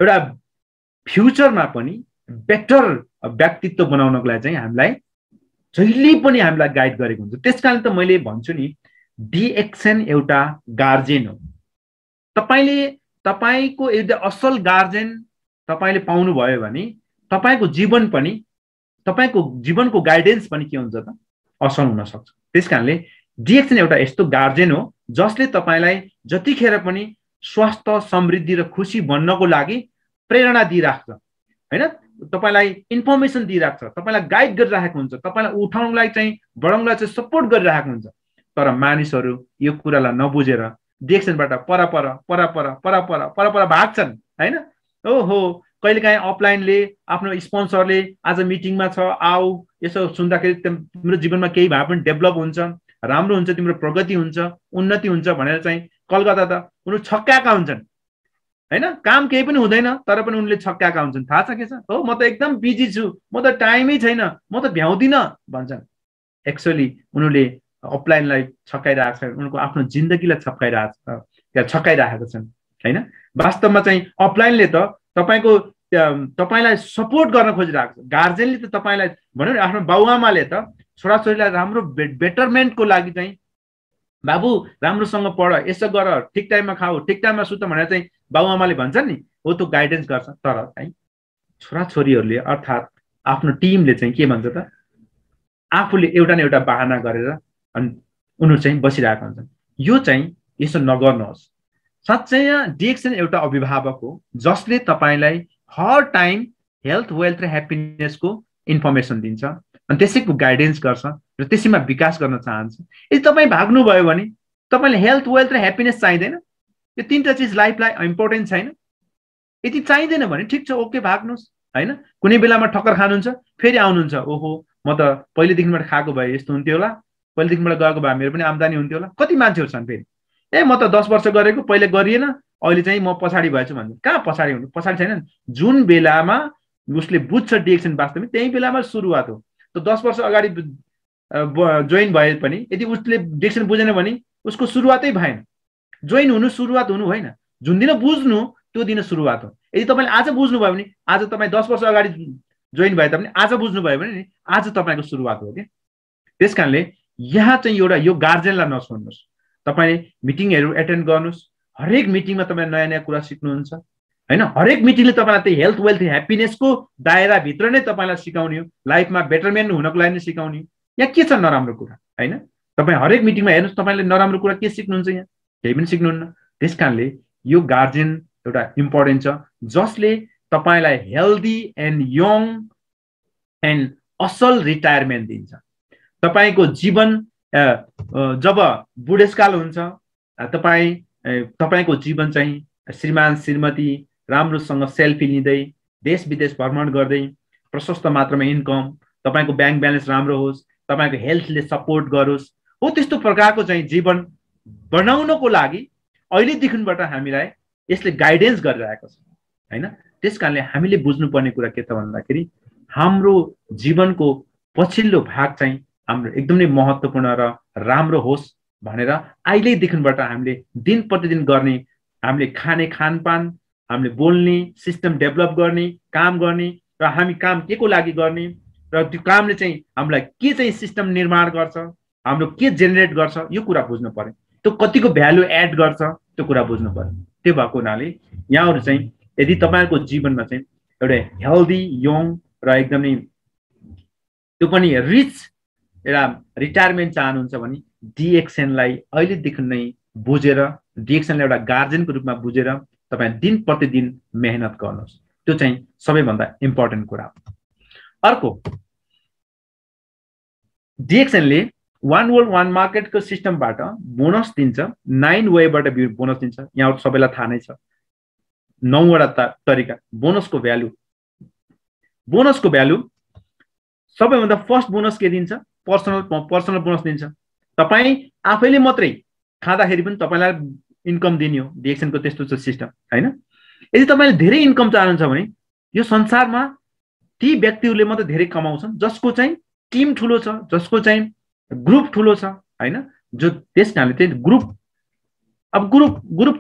एउटा फ्युचरमा पनि बेटर व्यक्तित्व बनाउनको लागि चाहिँ हामीलाई जहिले पनि हामीलाई गाइड गरेको हुन्छ। त्यस कारण त मैले भन्छु नि, डिएक्सन एउटा गार्जेन हो। तपाईँको एउटा असल गार्जेन तपाईँले पाउनुभयो भने तपाईँको जीवनको गाइडेन्स पनि के हुन्छ त, असल हुन सक्छ। त्यस कारणले डिएक्सन एउटा यस्तो गार्जेन हो जसले तपाईँलाई जतिखेर पनि स्वास्थ्य, समृद्धि र खुसी बन्नको लागि प्रेरणा दिइराख्छ, होइन, तपाईँलाई इन्फर्मेसन दिइराख्छ, तपाईँलाई गाइड गरिरहेको हुन्छ, तपाईँलाई उठाउनको लागि चाहिँ, बढाउनको लागि चाहिँ सपोर्ट गरिरहेको हुन्छ। तर मानिसहरू यो कुरालाई नबुझेर डिएक्सनबाट पर भाग्छन्, होइन। ओहो, कहिलेकाहीँ अपलाइनले आफ्नो स्पोन्सरले आज मिटिङमा छ, आऊ, यसो सुन्दाखेरि तिम्रो जीवनमा केही भए पनि डेभलप हुन्छ, राम्रो हुन्छ, तिम्रो प्रगति हुन्छ, उन्नति हुन्छ भनेर चाहिँ कल गर्दा त उनीहरू छक्काएका हुन्छन्, होइन। काम केही पनि हुँदैन तर पनि उनले छक्काएका हुन्छन्। थाहा छ के छ? हो, म त एकदम बिजी छु, म त टाइमै छैन, म त भ्याउँदिनँ भन्छन्। एक्चुअली उनीहरूले अपलाइनलाई छक्काइरहेको छ, उनको आफ्नो जिन्दगीलाई छक्काइरहेको छन्, होइन। वास्तवमा चाहिँ अपलाइनले त तपाईँलाई सपोर्ट गर्न खोजिरहेको छ। गार्जेनले त तपाईँलाई भनौँ न, आफ्नो बाबुआमाले त छोराछोरीलाई राम्रो बेटरमेन्टको लागि चाहिँ, बाबु राम्रोसँग पढ, यसो गर, ठिक टाइममा खाऊ, ठिक टाइममा सुत भनेर चाहिँ बाबुआमाले भन्छन् नि, हो त्यो गाइडेन्स गर्छ। तर चाहिँ छोराछोरीहरूले अर्थात् आफ्नो टिमले चाहिँ के भन्छ त, आफूले एउटा न एउटा बहाना गरेर अनि उनीहरू चाहिँ बसिरहेका हुन्छन्। यो चाहिँ यसो नगर्नुहोस्। साँच्चै डिएक्सन एउटा अभिभावक हो जसले तपाईँलाई हर टाइम हेल्थ, वेल्थ र ह्याप्पिनेसको इन्फर्मेसन दिन्छ अनि त्यसैको गाइडेन्स गर्छ र त्यसैमा विकास गर्न चाहन्छ। यदि तपाईँ भाग्नुभयो भने तपाईँले हेल्थ, वेल्थ र ह्याप्पिनेस चाहिँदैन, यो तीनटा चिज लाइफलाई इम्पोर्टेन्ट छैन, यदि चाहिँदैन भने ठिक छ, ओके, भाग्नुहोस्, होइन। कुनै बेलामा ठक्कर खानुहुन्छ, फेरि आउनुहुन्छ, ओहो, म त पहिलेदेखिबाट खाएको भए यस्तो हुन्थ्यो होला, पहिलेदेखिबाट गएको भए मेरो पनि आम्दानी हुन्थ्यो होला। कति मान्छेहरू छन् फेरि, म त 10 वर्ष गरेको, पहिले गरिएन, अहिले चाहिँ म पछाडि भएछु भन्छ। कहाँ पछाडि हुनु? पछाडि छैन। जुन बेलामा उसले बुझ्छ डिएक्सन वास्तवमै त्यही बेलामा सुरुवात हो। त 10 वर्ष अगाडि जोइन भए पनि यदि उसले डिएक्सन बुझेन भने उसको सुरुवातै भएन। जोइन हुनु सुरुवात हुनु होइन, जुन दिन बुझ्नु त्यो दिन सुरुवात हो। यदि तपाईँले आज बुझ्नुभयो भने, आज तपाईँ 10 वर्ष अगाडि जोइन भए तापनि आज बुझ्नुभयो भने नि आज तपाईँको सुरुवात हो क्या। त्यस कारणले यहाँ चाहिँ एउटा यो गार्जेनलाई नछोड्नुहोस्। तपाईँले मिटिङहरू एटेन्ड गर्नुहोस्, हरेक मिटिङमा तपाईँ नयाँ नयाँ कुरा सिक्नुहुन्छ, होइन। हरेक मिटिङले तपाईँलाई त्यही हेल्थ, वेल्थ, ह्याप्पिनेसको दायराभित्र नै तपाईँलाई सिकाउने हो, लाइफमा बेटरमेन्ट हुनको लागि नै सिकाउने हो। यहाँ के छ नराम्रो कुरा, होइन। तपाईँ हरेक मिटिङमा हेर्नुहोस्, तपाईँले नराम्रो कुरा के सिक्नुहुन्छ? यहाँ केही पनि सिक्नुहुन्न। त्यस कारणले यो गार्जेन एउटा इम्पोर्टेन्ट छ जसले तपाईँलाई हेल्दी एन्ड यङ एन्ड असल रिटायरमेन्ट दिन्छ। तपाईँको जीवन जब बुढेसकाल हुन्छ, तपाईँको जीवन चाहिँ श्रीमान श्रीमती राम्रोसँग सेल्फी लिँदै, देश विदेश भ्रमण गर्दै, प्रशस्त मात्रामा इन्कम, तपाईँको ब्याङ्क ब्यालेन्स राम्रो होस्, तपाईँको हेल्थले सपोर्ट गरोस्, हो त्यस्तो प्रकारको चाहिँ जीवन बनाउनको लागि अहिलेदेखिबाट हामीलाई यसले गाइडेन्स गरिरहेको छ, होइन। त्यस कारणले हामीले बुझ्नुपर्ने कुरा के त भन्दाखेरि हाम्रो जीवनको पछिल्लो भाग चाहिँ हाम्रो एकदमै महत्त्वपूर्ण र राम्रो होस् भनेर अहिलेदेखिबाट हामीले दिन प्रतिदिन गर्ने, हामीले खाने खानपान, हामीले बोल्ने सिस्टम डेभलप गर्ने, काम गर्ने र हामी काम के को लागि गर्ने र त्यो कामले चाहिँ हामीलाई के चाहिँ सिस्टम निर्माण गर्छ, हाम्रो के जेनेरेट गर्छ, यो कुरा बुझ्नु पर्यो। त्यो कतिको भ्यालु एड गर्छ त्यो कुरा बुझ्नु पर्यो। त्यो भएको हुनाले यहाँहरू चाहिँ यदि तपाईँहरूको जीवनमा चाहिँ एउटा हेल्दी, यङ र एकदमै त्यो पनि रिच एउटा रिटायरमेन्ट चाहनुहुन्छ भने डिएक्सएनलाई अहिलेदेखि नै बुझेर, डिएक्सएनलाई एउटा गार्जियनको रूपमा बुझेर तपाईँ दिन प्रतिदिन मेहनत गर्नुहोस्। त्यो चाहिँ सबैभन्दा इम्पोर्टेन्ट कुरा हो। अर्को, डिएक्सएनले वान वर्ल्ड वान मार्केटको सिस्टमबाट बोनस दिन्छ, 9 वेबाट बोनस दिन्छ। यहाँ सबैलाई थाहा नै छ 9वटा तरिका बोनसको भ्यालु। बोनसको भ्यालु सबैभन्दा फर्स्ट बोनस के दिन्छ? पर्सनल बोनस दिन्छ। तपाईँ आफैले मात्रै खाँदाखेरि पनि तपाईँलाई इन्कम दिने हो। डिएक्सएनको त्यस्तो छ सिस्टम हैन। यदि तपाईँले धेरै इन्कम चाहनुहुन्छ भने यो संसारमा ती व्यक्तिहरूले मात्रै धेरै कमाउँछन् जसको चाहिँ टिम ठुलो छ, जसको चाहिँ ग्रुप ठुलो छ हैन। जो त्यसकारणले चाहिँ ग्रुप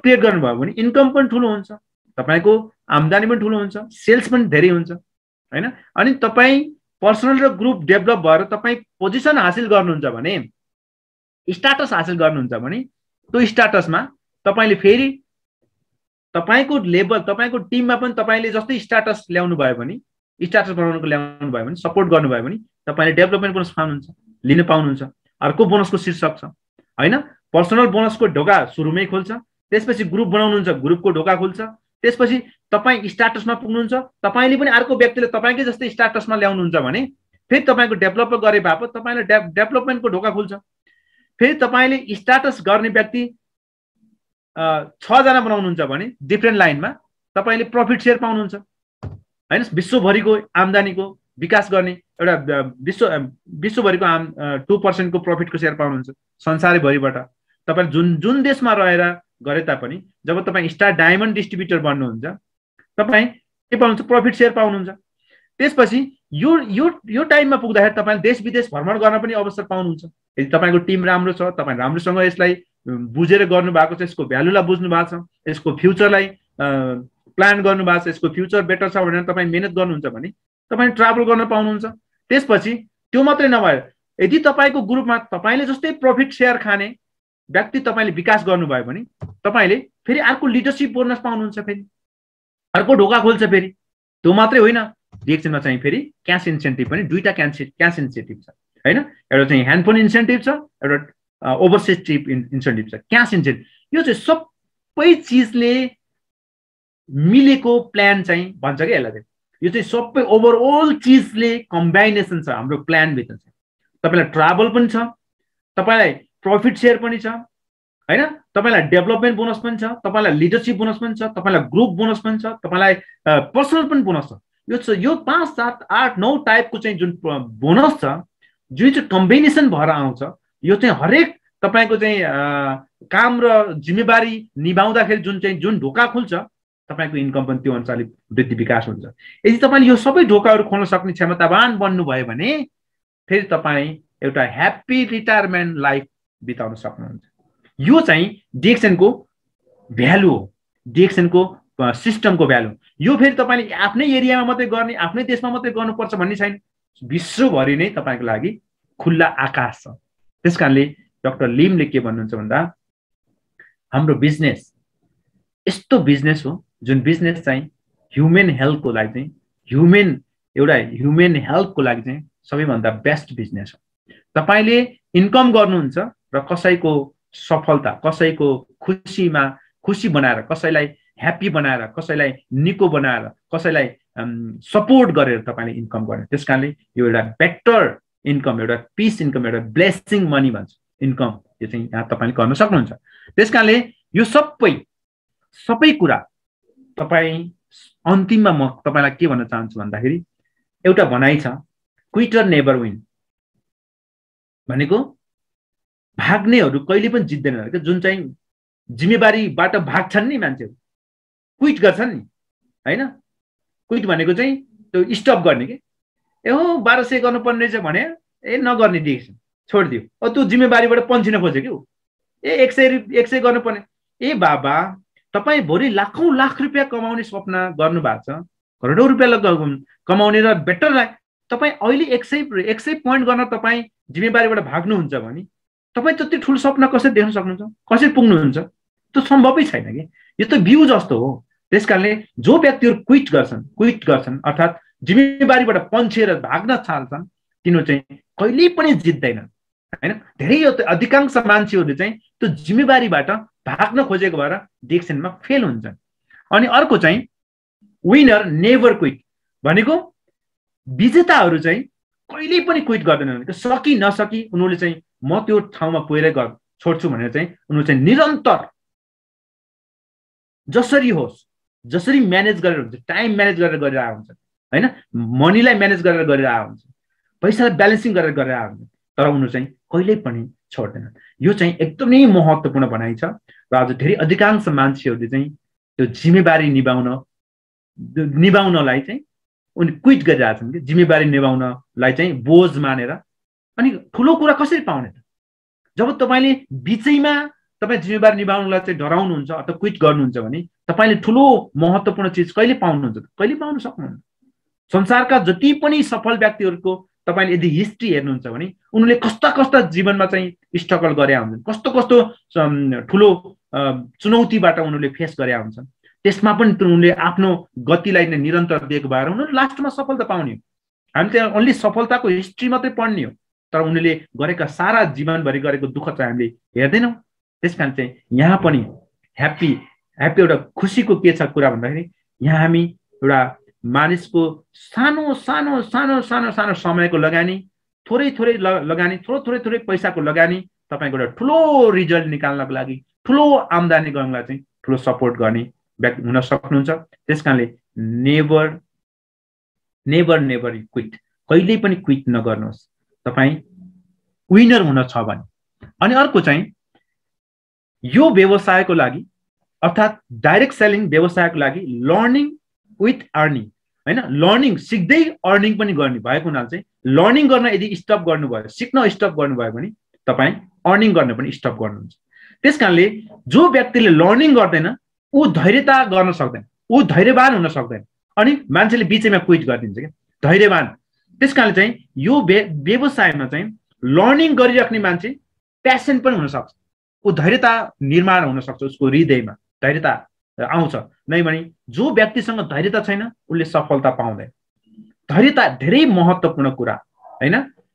क्रिएट गर्नुभयो भने इन्कम पनि ठुलो हुन्छ, तपाईको आम्दानी पनि ठुलो हुन्छ, सेल्स पनि धेरै हुन्छ हैन। अनि तपाईँ पर्सनल र ग्रुप डेभलप भएर तपाईँ पोजिसन हासिल गर्नुहुन्छ भने, स्टाटस हासिल गर्नुहुन्छ भने त्यो स्टाटसमा तपाईले फेरि तपाईको लेभल, तपाईको टिममा पनि तपाईले जस्तै स्टाटस ल्याउनु भयो भने, स्टाटस बनाउनको ल्याउनु भयो भने, सपोर्ट गर्नुभयो भने तपाईले डेभलपमेन्ट बोनस पाउनुहुन्छ, लिन पाउनुहुन्छ। अर्को बोनसको शीर्षक छ हैन। पर्सनल बोनसको ढोका सुरुमै खोल्छ, त्यसपछि ग्रुप बनाउनुहुन्छ, ग्रुपको ढोका खोल्छ, त्यसपछि तपाईँ स्टाटसमा पुग्नुहुन्छ, तपाईले पनि अर्को व्यक्तिले तपाईकै जस्तै स्टाटसमा ल्याउनुहुन्छ भने फेरि तपाईको डेभलप गरे बापत तपाईले डेभलपमेन्टको ढोका खुल्छ। फेरि तपाईले स्टाटस गर्ने व्यक्ति 6 जना बनाउनुहुन्छ भने डिफ्रेन्ट लाइनमा तपाईले प्रफिट शेयर पाउनुहुन्छ हैन। विश्वभरिको आम्दानीको विकास गर्ने एउटा विश्वभरिको 2% को प्रफिटको शेयर पाउनुहुन्छ संसारैभरिबाट। तपाईँ जुन देशमा रहेर गरे तापनि जब तपाईँ स्टार डायमन्ड डिस्ट्रिब्युटर बन्नुहुन्छ तपाईँ के पाउनुहुन्छ? प्रफिट शेयर पाउनुहुन्छ। त्यसपछि यो टाइममा पुग्दाखेरि तपाईले देश विदेश भ्रमण गर्न पनि अवसर पाउनुहुन्छ। यदि तपाईको टिम राम्रो छ, तपाईँ राम्रोसँग यसलाई बुझेर गर्नु भएको छ, यसको भ्यालुलाई बुझ्नु भएको छ, यसको फ्युचरलाई प्लान गर्नु भएको छ, यसको फ्युचर बेटर छ भनेर तपाईँ मेहनत गर्नुहुन्छ भने तपाईँ ट्राभल गर्न पाउनुहुन्छ। त्यसपछि त्यो मात्रै नभएर यदि तपाईको ग्रुपमा तपाईले जस्तै प्रफिट शेयर खाने व्यक्ति तपाईले विकास गर्नुभयो भने तपाईले फेरि अर्को लिडरशिप बोनस पाउनुहुन्छ, फेरि अर्को ढोका खोल्छ। फेरि त्यो मात्रै होइन, डिएक्सएनमा चाहिँ फेरि क्याश इन्सेन्टिभ पनि 2टा क्याश इन्सेन्टिभ छ हैन। एउटा चाहिँ ह्यान्डफोन इन्सेन्टिभ छ, एउटा ओभरसिज ट्रिप इन्सेन्टिभ छ। क्याश इन्सेन्टिभ यो चाहिँ सबै चिजले मिलेको प्लान चाहिँ भन्छ क्या यसलाई। यो चाहिँ सबै ओभरअल चिजले कम्बाइनेसन छ हाम्रो प्लान भित्र चाहिँ। तपाईलाई ट्राभल पनि छ, तपाईलाई प्रफिट शेयर पनि छ हैन, तपाईलाई डेभलपमेन्ट बोनस पनि छ, तपाईलाई लिडरशिप बोनस पनि छ, तपाईलाई ग्रुप बोनस पनि छ, तपाईलाई पर्सनल पनि बोनस छ। यो 5, 7, 8, 9 टाइपको चाहिँ जुन बोनस छ, जुन चाहिँ कम्बिनेसन भएर आउँछ, यो चाहिँ हरेक तपाईको चाहिँ काम र जिम्मेवारी निभाउँदाखेरि जुन ढोका खुल्छ तपाईको इन्कम पनि त्यो अनुसारले वृद्धि विकास हुन्छ। यदि तपाईले यो सबै ढोकाहरू खोल्न सक्ने क्षमतावान बन्नुभयो भने फेरि तपाईँ एउटा ह्याप्पी रिटायरमेन्ट लाइफ बिताउन सक्नुहुन्छ। यो चाहिँ डिएक्सएनको भ्यालु हो, डिएक्सएनको सिस्टमको भ्यालु। यो फेरि तपाईँले आफ्नै एरियामा मात्रै गर्ने, आफ्नै देशमा मात्रै गर्नुपर्छ भन्ने छैन, विश्वभरि नै तपाईँको लागि खुल्ला आकाश छ। त्यसकारणले डाक्टर लिमले के भन्नुहुन्छ भन्दा हाम्रो बिजनेस यस्तो बिजनेस हो जुन बिजनेस चाहिँ ह्युमन हेल्थको लागि चाहिँ ह्युमन हेल्थको लागि चाहिँ सबैभन्दा बेस्ट बिजनेस हो। तपाईले इन्कम गर्नुहुन्छ र कसैको सफलता, कसैको खुसी बनाएर, कसैलाई ह्याप्पी बनाएर, कसैलाई निको बनाएर, कसैलाई सपोर्ट गरेर तपाईले इन्कम गर्ने। त्यसकारणले यो एउटा बेटर इन्कम, एउटा पिस इन्कम, एउटा ब्लेसिङ मनी भन्छ इन्कम, यो चाहिँ यहाँ तपाईले गर्न सक्नुहुन्छ। त्यसकारणले यो सबै कुरा तपाईँ अन्तिममा म तपाईलाई के भन्न चाहन्छु भन्दाखेरि एउटा भनाइ छ, क्विटर नेभर विन। भनेको भाग्नेहरू कहिले पनि जित्दैनन् के। जुन चाहिँ जिम्मेवारीबाट भाग्छन् नि मान्छेहरू, क्विट गर्छन् नि हैन। क्विट भनेको चाहिँ त्यो स्टप गर्ने के, ए हो 1200 गर्नुपर्ने रहेछ भने नगर्ने, डिएक्सन छोडिदियो। त्यो जिम्मेवारीबाट पन्चिन खोज्यो कि, 100 गर्नुपर्ने। ए बाबा, तपाईँ भोलि लाखौं लाख रुपियाँ कमाउने सपना गर्नु भएको छ, करोडौं रुपियाँ कमाउने र बेटर लाइफ, तपाईँ अहिले 100 पोइन्ट गर्न तपाईँ जिम्मेवारीबाट भाग्नुहुन्छ भने तपाईँ त्यति ठुलो सपना कसरी देख्न सक्नुहुन्छ, कसरी पुग्नुहुन्छ? त्यो सम्भवै छैन कि। यो त भ्यू जस्तो हो। त्यसकारणले जो व्यक्तिहरू क्विट गर्छन् अर्थात् जिम्मेवारीबाट पन्छेर भाग्न चाहन्छन्, तिनीहरू चाहिँ कहिल्यै पनि जित्दैनन् हैन। धेरै अधिकांश मान्छेहरूले चाहिँ त्यो जिम्मेवारीबाट भाग्न खोजेको भएर डिएक्सनमा फेल हुन्छन्। अनि अर्को चाहिँ विनर नेभर क्विट भनेको विजेताहरू चाहिँ कहिल्यै पनि क्विट गर्दैनन्। सकी नसकी उनीहरूले चाहिँ म त्यो ठाउँमा पुगेरै छोड्छु भनेर चाहिँ उनीहरू चाहिँ निरन्तर जसरी होस् जसरी म्यानेज गरेर हुन्छ, टाइम म्यानेज गरेर गरिरहेको हुन्छ हैन, मनीलाई म्यानेज गरेर गरिरहेको हुन्छ, पैसालाई ब्यालेन्सिङ गरेर गरिरहेको हुन्छ, तर उनीहरू चाहिँ कहिल्यै पनि छोड्दैनन्। यो चाहिँ एकदमै महत्त्वपूर्ण भनाइ छ र आज धेरै अधिकांश मान्छेहरूले चाहिँ त्यो जिम्मेवारी निभाउनलाई चाहिँ उनी क्विट गरिरहेछन् कि जिम्मेवारी निभाउनलाई चाहिँ बोझ मानेर। अनि ठुलो कुरा कसरी पाउने त? जब तपाईँले बिचैमा तपाईँ जिम्मेवारी निभाउनलाई चाहिँ डराउनुहुन्छ अथवा क्विट गर्नुहुन्छ भने तपाईँले ठुलो महत्त्वपूर्ण चिज कहिले पाउनुहुन्छ त? कहिले पाउन सक्नुहुन्न। संसारका जति पनि सफल व्यक्तिहरूको तपाईँले यदि हिस्ट्री हेर्नुहुन्छ भने उनीहरूले कस्ता कस्ता जीवनमा चाहिँ स्ट्रगल गरे हुन्छन्, कस्तो कस्तो ठुलो चुनौतीबाट उनीहरूले फेस गरे हुन्छन्। त्यसमा पनि उनीहरूले आफ्नो गतिलाई नै निरन्तर दिएको भएर उनीहरू लास्टमा सफलता पाउने हो। हामी त ओन्ली सफलताको हिस्ट्री मात्रै पढ्ने हो, तर उनीहरूले गरेका सारा जीवनभरि गरेको दुःख चाहिँ हामीले हेर्दैनौँ। त्यस कारण चाहिँ यहाँ पनि ह्याप्पी एउटा खुसीको के छ कुरा भन्दाखेरि यहाँ हामी एउटा मानिसको सानो सानो सानो सानो सानो समयको लगानी, थोरै थोरै लगानी, थोरै पैसाको लगानी तपाईँको एउटा ठुलो रिजल्ट निकाल्नको लागि, ठुलो आम्दानी गर्नलाई चाहिँ ठुलो सपोर्ट गर्ने व्यक्ति हुन सक्नुहुन्छ। त्यस कारणले नेभर नेभर नेभर क्विट, कहिल्यै पनि क्विट नगर्नुहोस् तपाईँ विनर हुन छ भने। अनि अर्को चाहिँ यो व्यवसायको लागि अर्थात् डाइरेक्ट सेलिङ व्यवसायको लागि लर्निङ विथ अर्निङ हैन, लर्निङ सिक्दै अर्निङ पनि गर्ने भएको हुनाले चाहिँ लर्निङ गर्न यदि स्टप गर्नुभयो, सिक्न स्टप गर्नुभयो भने तपाईँ अर्निङ गर्न पनि स्टप गर्नुहुन्छ। त्यस कारणले जो व्यक्तिले लर्निङ गर्दैन ऊ धैर्यता गर्न सक्दैन, ऊ धैर्यवान हुन सक्दैन, अनि मान्छेले बिचैमा क्विट गरिदिन्छ क्या धैर्यवान। त्यस कारणले चाहिँ यो व्यवसायमा चाहिँ लर्निङ गरिराख्ने मान्छे प्यासन पनि हुनसक्छ, ऊ धैर्यता निर्माण हुन सक्छ, उसको हृदयमा धैर्यता आउँछ। नै भने जो व्यक्तिसँग धैर्यता छैन उसले सफलता पाउँदैन। धैर्यता धेरै महत्त्वपूर्ण कुरा हैन।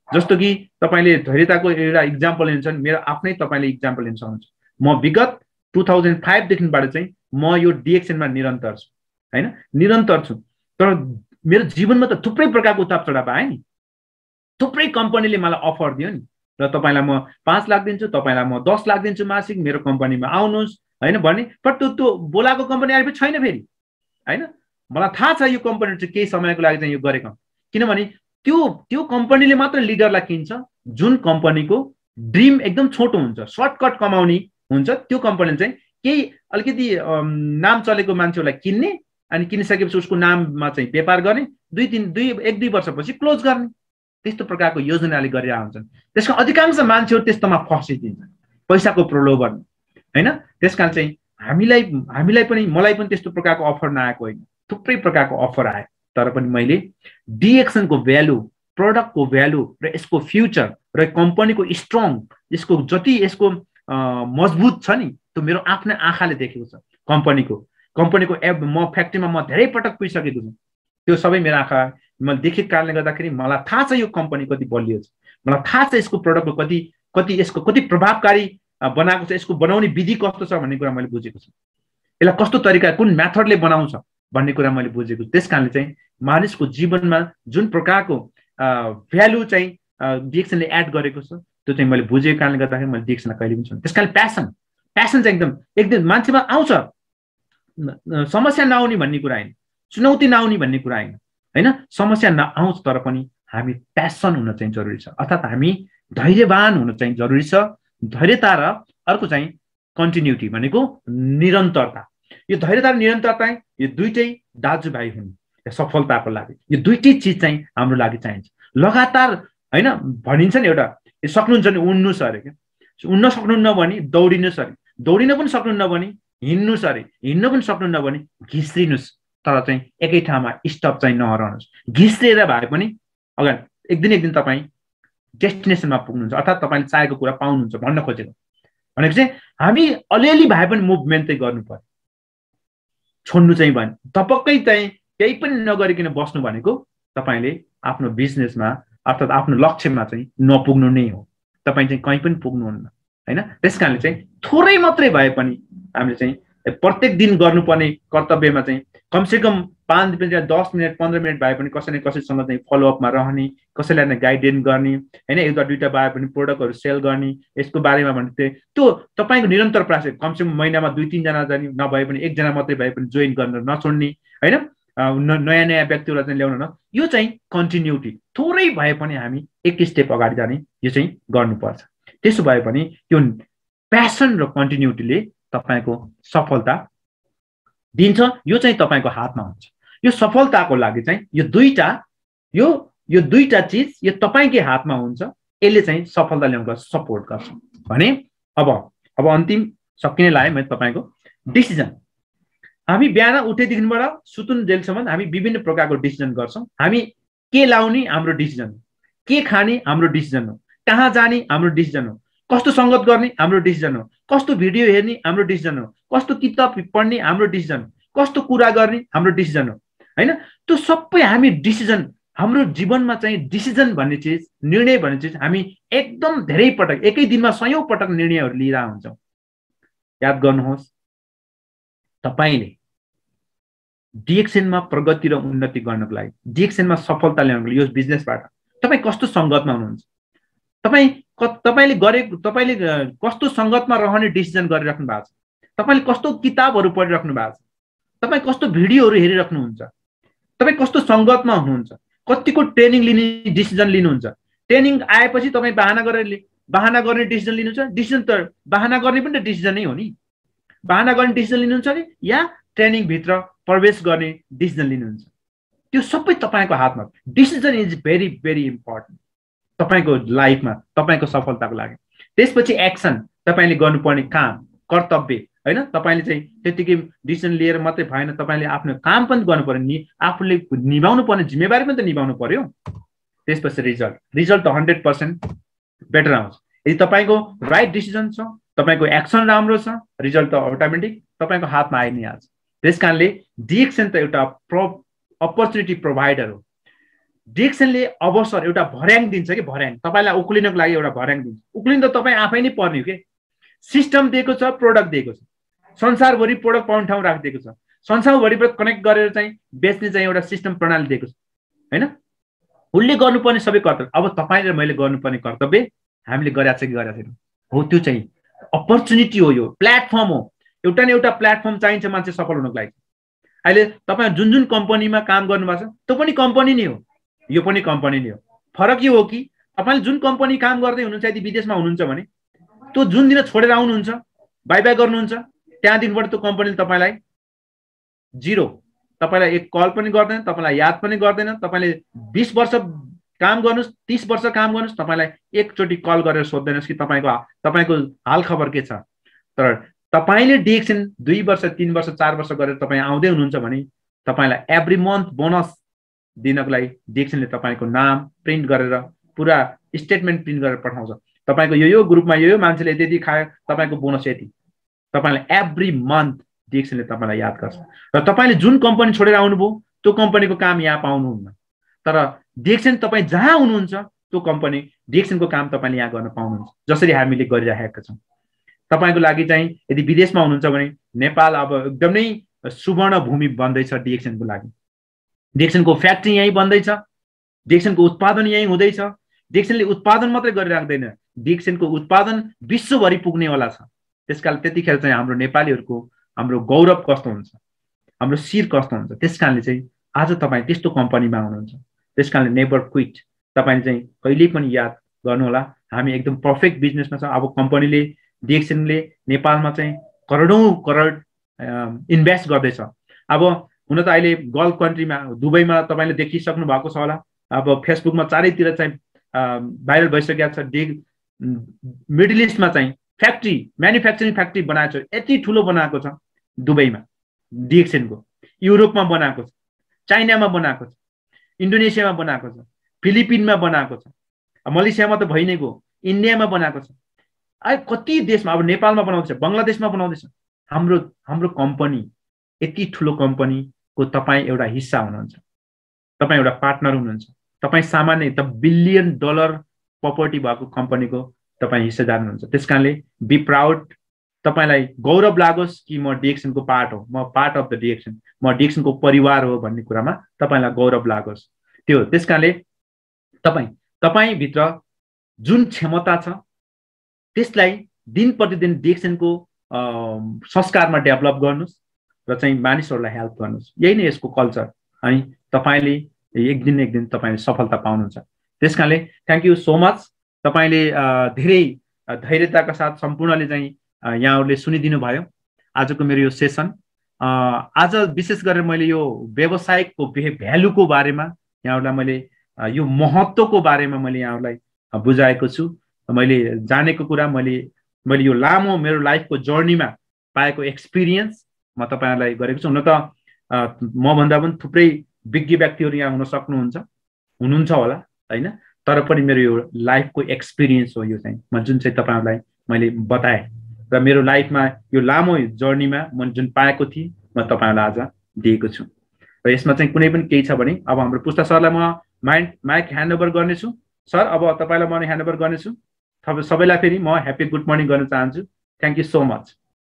जस्तो कि तपाईँले धैर्यताको एउटा इक्जाम्पल लिन्छन्, मेरो आफ्नै तपाईँले इक्जाम्पल लिन सक्नुहुन्छ। म विगत 2005 देखिबाट चाहिँ म यो डिएक्सनमा निरन्तर छु हैन, निरन्तर छु। तर मेरो जीवनमा त थुप्रै प्रकारको उतार चढाव आयो नि, थुप्रै कम्पनीले मलाई अफर दियो नि, र तपाईँलाई म 5 लाख दिन्छु, तपाईँलाई म 10 लाख दिन्छु मासिक, मेरो कम्पनीमा आउनुहोस् हैन भन्ने। पर त्यो बोलाको कम्पनी आएपछि छैन फेरि हैन। मलाई थाहा छ यो कम्पनी चाहिँ केही समयको लागि चाहिँ यो गरेको, किनभने त्यो कम्पनीले मात्र लिडरलाई किन्छ जुन कम्पनीको ड्रिम एकदम छोटो हुन्छ, सर्टकट कमाउने हुन्छ। त्यो कम्पनीले चाहिँ केही अलिकति नाम चलेको मान्छेहरूलाई किन्ने, अनि किनिसकेपछि उसको नाममा चाहिँ व्यापार गर्ने, 1-2 वर्षपछि क्लोज गर्ने, त्यस्तो प्रकारको योजनाले गरिरहेका हुन्छन्। त्यसको अधिकांश मान्छेहरू त्यस्तोमा फसिदिन्छन्, पैसाको प्रलोभन हैन। त्यसकारण चाहिँ हामीलाई पनि, मलाई पनि त्यस्तो प्रकारको अफर नआएको होइन, थुप्रै प्रकारको अफर आयो। तर पनि मैले डिएक्सनको भ्यालु, प्रडक्टको भ्यालु र यसको फ्युचर र कम्पनीको स्ट्रङ, यसको जति यसको मजबुत छ नि त्यो मेरो आफ्नै आँखाले देखेको छ। कम्पनीको म फ्याक्ट्रीमा म धेरै पटक पुगिसकेको छु, त्यो सबै मेरो आँखा मैले देखेको कारणले गर्दाखेरि मलाई थाहा छ यो कम्पनी कति बलियो छ, मलाई थाहा छ यसको प्रडक्टको यसको कति प्रभावकारी बनाएको छ, यसको बनाउने विधि कस्तो छ भन्ने कुरा मैले बुझेको छु, यसलाई कस्तो तरिका कुन मेथडले बनाउँछ भन्ने कुरा मैले बुझेको छु। त्यस कारणले चाहिँ मानिसको जीवनमा जुन प्रकारको भ्यालु चाहिँ डिएक्सनले एड गरेको छ त्यो चाहिँ मैले बुझेको कारणले गर्दाखेरि मैले डिएक्सनलाई कहिले पनि छोड्दिनँ। त्यस कारण प्यासन चाहिँ एकदम मान्छेमा आउँछ, समस्या नआउने भन्ने कुरा होइन, चुनौती नआउने भन्ने कुरा होइन, समस्या नआउँछ, तर पनि हामी प्यासन हुन चाहिँ जरुरी छ, अर्थात् हामी धैर्यवान हुन चाहिँ जरुरी छ। धैर्यता र अर्को चाहिँ कन्टिन्युटी भनेको निरन्तरता। यो धैर्यता र निरन्तरता यो दुईटै दाजुभाइ हुन् सफलताको लागि। यो दुईटै चिज चाहिँ हाम्रो लागि चाहिन्छ। लगातार हैन भनिन्छ नि एउटा सक्नुहुन्छ नि उड्नुहोस् अरे, क्या उड्न सक्नुहुन्न भने दौडिनुहोस् अरे, दौडिन पनि सक्नुहुन्न भने हिँड्नुहोस् अरे, हिँड्न पनि सक्नुहुन्न भने घिस्रिनुहोस्, तर चाहिँ एकै ठाउँमा स्टप चाहिँ नहराउनुहोस्। घिस्रिएर भए पनि अगाडि एक दिन तपाईँ डेस्टिनेसनमा पुग्नुहुन्छ, अर्थात् तपाईँले चाहेको कुरा पाउनुहुन्छ भन्न खोजेको भनेको चाहिँ हामी अलिअलि भए पनि मुभमेन्ट चाहिँ गर्नु पर्यो। छोड्नु चाहिँ भने तपक्कै चाहिँ केही पनि नगरिकन बस्नु भनेको तपाईँले आफ्नो बिजनेसमा अर्थात् आफ्नो लक्ष्यमा चाहिँ नपुग्नु नै हो। तपाईँ चाहिँ कहीँ पनि पुग्नुहुन्न होइन। त्यस कारणले चाहिँ थोरै मात्रै भए पनि हामीले चाहिँ प्रत्येक दिन गर्नुपर्ने कर्तव्यमा चाहिँ कमसेकम 5 मिनट 10 मिनट 15 मिनट भए पनि कसै न कसैसँग चाहिँ फलोअपमा रहने, कसैलाई नै गाइडेन्स गर्ने होइन, एउटा दुईटा भए पनि प्रोडक्टहरू सेल गर्ने, यसको बारेमा भने त्यो तपाईँको निरन्तर प्रयास, कमसेकम महिनामा 2-3 जना जाने, नभए पनि 1 जना मात्रै भए पनि जोइन गर्न नछोड्ने होइन, नयाँ नयाँ व्यक्तिहरूलाई चाहिँ ल्याउन न, यो चाहिँ कन्टिन्युटी थोरै भए पनि हामी एक स्टेप अगाडि जाने यो चाहिँ गर्नुपर्छ। त्यसो भए पनि त्यो प्यासन र कन्टिन्युटीले तपाईँको सफलता दिन्छ। यो चाहिँ तपाईँको हातमा हुन्छ। यो सफलताको लागि चाहिँ यो दुईटा चिज यो तपाईँकै हातमा हुन्छ। यसले चाहिँ सफलता ल्याउन सपोर्ट गर्छ भने अब अन्तिम सकिने लाग्यो मैले तपाईँको डिसिजन। हामी बिहान उठेदेखिबाट सुत्नुन्जेलसम्म हामी विभिन्न प्रकारको डिसिजन गर्छौँ। हामी के लाउने हाम्रो डिसिजन हो, के खाने हाम्रो डिसिजन हो, कहाँ जाने हाम्रो डिसिजन हो, कस्तो सङ्गत गर्ने हाम्रो डिसिजन हो, कस्तो भिडियो हेर्ने हाम्रो डिसिजन हो, कस्तो किताब पढ्ने हाम्रो डिसिजन, कस्तो कुरा गर्ने हाम्रो डिसिजन हो होइन। त्यो सबै हामी डिसिजन, हाम्रो जीवनमा चाहिँ डिसिजन भन्ने चिज, निर्णय भन्ने चिज हामी एकदम धेरै पटक, एकै दिनमा 100औं पटक निर्णयहरू लिइरहेका हुन्छौँ। याद गर्नुहोस्, तपाईँले डिएक्सनमा प्रगति र उन्नति गर्नको लागि, डिएक्सनमा सफलता ल्याउनको लागि, यो बिजनेसबाट तपाईँ कस्तो सङ्गतमा हुनुहुन्छ, तपाईँले कस्तो सङ्गतमा रहने डिसिजन गरिराख्नु भएको छ, तपाईँले कस्तो किताबहरू पढिराख्नु भएको छ, तपाईँ कस्तो भिडियोहरू हेरिराख्नुहुन्छ, तपाईँ कस्तो सङ्गतमा हुनुहुन्छ, कतिको ट्रेनिङ लिने डिसिजन लिनुहुन्छ। ट्रेनिङ आएपछि तपाईँ बहाना गर्ने डिसिजन लिनुहुन्छ। डिसिजन त बहाना गर्ने पनि त डिसिजन नै हो नि। बहाना गर्ने डिसिजन लिनुहुन्छ कि या ट्रेनिङभित्र प्रवेश गर्ने डिसिजन लिनुहुन्छ, त्यो सबै तपाईँको हातमा। Decision is very very important तपाईँको लाइफमा, तपाईँको सफलताको लागि। त्यसपछि एक्सन, तपाईँले गर्नुपर्ने काम, कर्तव्य होइन। तपाईँले चाहिँ त्यतिकै डिसिजन लिएर मात्रै भएन, तपाईँले आफ्नो काम पनि गर्नु पर्यो नि, आफूले निभाउनु पर्ने जिम्मेवारी पनि त निभाउनु पर्यो। त्यसपछि रिजल्ट त 100% बेटर आउँछ। यदि तपाईँको राइट डिसिजन छ, तपाईँको एक्सन राम्रो छ, रिजल्ट त अटोमेटिक तपाईँको हातमा आइ नै हाल्छ। त्यस कारणले डिएक्सन त एउटा अपर्च्युनिटी प्रोभाइडर हो। डिएक्सनले अवसर, एउटा भर्याङ दिन्छ कि भर्याङ, तपाईँलाई उक्लिनको लागि एउटा भर्याङ दिन्छ। उक्लिनु त तपाईँ आफै नै पर्ने हो कि। सिस्टम दिएको छ, प्रोडक्ट दिएको छ, संसारभरि प्रोडक्ट पाउने ठाउँ राखिदिएको छ, संसारभरिबाट कनेक्ट गरेर चाहिँ बेच्ने चाहिँ एउटा सिस्टम प्रणाली दिएको छ होइन। उसले गर्नुपर्ने सबै कर्तव्य, अब तपाईँले मैले गर्नुपर्ने कर्तव्य हामीले गरेका छ कि गरेका छैनौँ हो, त्यो चाहिँ अपर्च्युनिटी हो, यो प्लेटफर्म हो। एउटा न एउटा प्लेटफर्म चाहिन्छ मान्छे सफल हुनको लागि। अहिले तपाईँ जुन कम्पनीमा काम गर्नुभएको छ त्यो पनि कम्पनी नै हो, यो पनि कम्पनी नै हो। फरक यो हो कि तपाईँले जुन कम्पनी काम गर्दै हुनुहुन्छ, यदि विदेशमा हुनुहुन्छ भने त्यो जुन दिन छोडेर आउनुहुन्छ, बाई बाई गर्नुहुन्छ, त्यहाँदेखिबाट त्यो कम्पनीले तपाईँलाई जिरो, तपाईँलाई एक कल पनि गर्दैन, तपाईँलाई याद पनि गर्दैन। तपाईँले 20 वर्ष काम गर्नुहोस्, 30 वर्ष काम गर्नुहोस्, तपाईँलाई एकचोटि कल गरेर सोध्दैनस् कि तपाईँको हाल खबर के छ। तर तपाईँले डिएक्सन 2 वर्ष 3 वर्ष 4 वर्ष गरेर तपाईँ आउँदै हुनुहुन्छ भने तपाईँलाई एभ्री मन्थ बोनस दिनको लागि डिएक्सनले तपाईँको नाम प्रिन्ट गरेर, पुरा स्टेटमेन्ट प्रिन्ट गरेर पठाउँछ। तपाईँको यो ग्रुपमा यो मान्छेले यति खायो, तपाईँको बोनस यति। तपाईँलाई एभ्री मन्थ डिएक्सनले तपाईँलाई याद गर्छ। र तपाईँले जुन कम्पनी छोडेर आउनुभयो त्यो कम्पनीको काम यहाँ पाउनुहुन्न, तर डिएक्सन तपाईँ जहाँ हुनुहुन्छ त्यो कम्पनी डिएक्सनको काम तपाईँले यहाँ गर्न पाउनुहुन्छ, जसरी हामीले गरिरहेका छौँ। तपाईँको लागि चाहिँ यदि विदेशमा हुनुहुन्छ भने नेपाल अब एकदमै सुवर्ण भूमि बन्दैछ डिएक्सनको लागि। डिएक्सनको फ्याक्ट्री यहीँ बन्दैछ, डिएक्सनको उत्पादन यहीँ हुँदैछ। डिएक्सनले उत्पादन मात्रै गरिराख्दैन, डिएक्सनको उत्पादन विश्वभरि पुग्नेवाला छ। त्यसकारण त्यतिखेर चाहिँ हाम्रो नेपालीहरूको हाम्रो गौरव कस्तो हुन्छ, हाम्रो शिर कस्तो हुन्छ। त्यस कारणले चाहिँ आज तपाईँ त्यस्तो कम्पनीमा हुनुहुन्छ। त्यस कारणले नेभर क्विट। तपाईँले चाहिँ कहिल्यै पनि याद गर्नुहोला, हामी एकदम पर्फेक्ट बिजनेसमा छ। अब कम्पनीले डिएक्सनले नेपालमा चाहिँ करोड इन्भेस्ट गर्दैछ। अब हुन त अहिले गल्फ कन्ट्रीमा, दुबईमा तपाईँले देखिसक्नु भएको छ होला, अब फेसबुकमा चारैतिर चाहिँ भाइरल भइसकेको छ। मिडल इस्टमा चाहिँ फ्याक्ट्री, म्यानुफ्याक्चरिङ फ्याक्ट्री बनाएको छ, यति ठुलो बनाएको छ दुबईमा डिएक्सनको। युरोपमा बनाएको छ, चाइनामा बनाएको छ, इन्डोनेसियामा बनाएको छ, फिलिपिनमा बनाएको छ, मलेसियामा त भइ नै गयो, इन्डियामा बनाएको छ, कति देशमा, अब नेपालमा बनाउँदैछ, बङ्गलादेशमा बनाउँदैछ। हाम्रो कम्पनी, यति ठुलो कम्पनीको तपाईँ एउटा हिस्सा हुनुहुन्छ, तपाईँ एउटा पार्टनर हुनुहुन्छ। तपाईँ सामान्य त $बिलियन प्रपर्टी भएको कम्पनीको तपाईँ हिस्सेदार हुनुहुन्छ। त्यस कारणले बी प्राउड, तपाईँलाई गौरव लागोस् कि म डिएक्सनको पार्ट हो, म पार्ट अफ द डिएक्सन, म डिएक्सनको परिवार हो भन्ने कुरामा तपाईँलाई गौरव लागोस्। त्यो त्यस कारणले तपाईँभित्र जुन क्षमता छ त्यसलाई दिन प्रतिदिन डिएक्सनको संस्कारमा डेभलप गर्नुहोस् र चाहिँ मानिसहरूलाई हेल्प गर्नुहोस्। यही नै यसको कल्चर। अनि तपाईँले एक दिन तपाईँले सफलता पाउनुहुन्छ। त्यस कारणले थ्याङ्क यू सो मच। तपाईँले धेरै धैर्यताका साथ सम्पूर्णले चाहिँ यहाँहरूले सुनिदिनु भयो आजको मेरो यो सेसन। आज विशेष गरेर मैले यो व्यवसायको भ्यालुको बारेमा यहाँहरूलाई मैले यो महत्त्वको बारेमा मैले यहाँहरूलाई बुझाएको छु। मैले जानेको कुरा मैले यो लामो मेरो लाइफको जर्नीमा पाएको एक्सपिरियन्स म तपाईँहरूलाई गरेको छु। हुन त मभन्दा पनि थुप्रै विज्ञ व्यक्तिहरू यहाँ हुनुहुन्छ होला होइन, तर पनि मेरो यो लाइफको एक्सपिरियन्स हो यो चाहिँ जुन चाहिँ तपाईँहरूलाई मैले बताएँ र मेरो लाइफमा यो लामो जर्नीमा मैले जुन पाएको थिएँ म तपाईँहरूलाई आज दिएको छु। र यसमा चाहिँ कुनै पनि केही छ भने अब हाम्रो पुष्ता सरलाई म माइक ह्यान्डओभर गर्नेछु। सर अब तपाईँलाई म ह्यान्डओभर गर्नेछु। सबैलाई फेरि म ह्याप्पी गुड मर्निङ गर्न चाहन्छु। Thank you so much.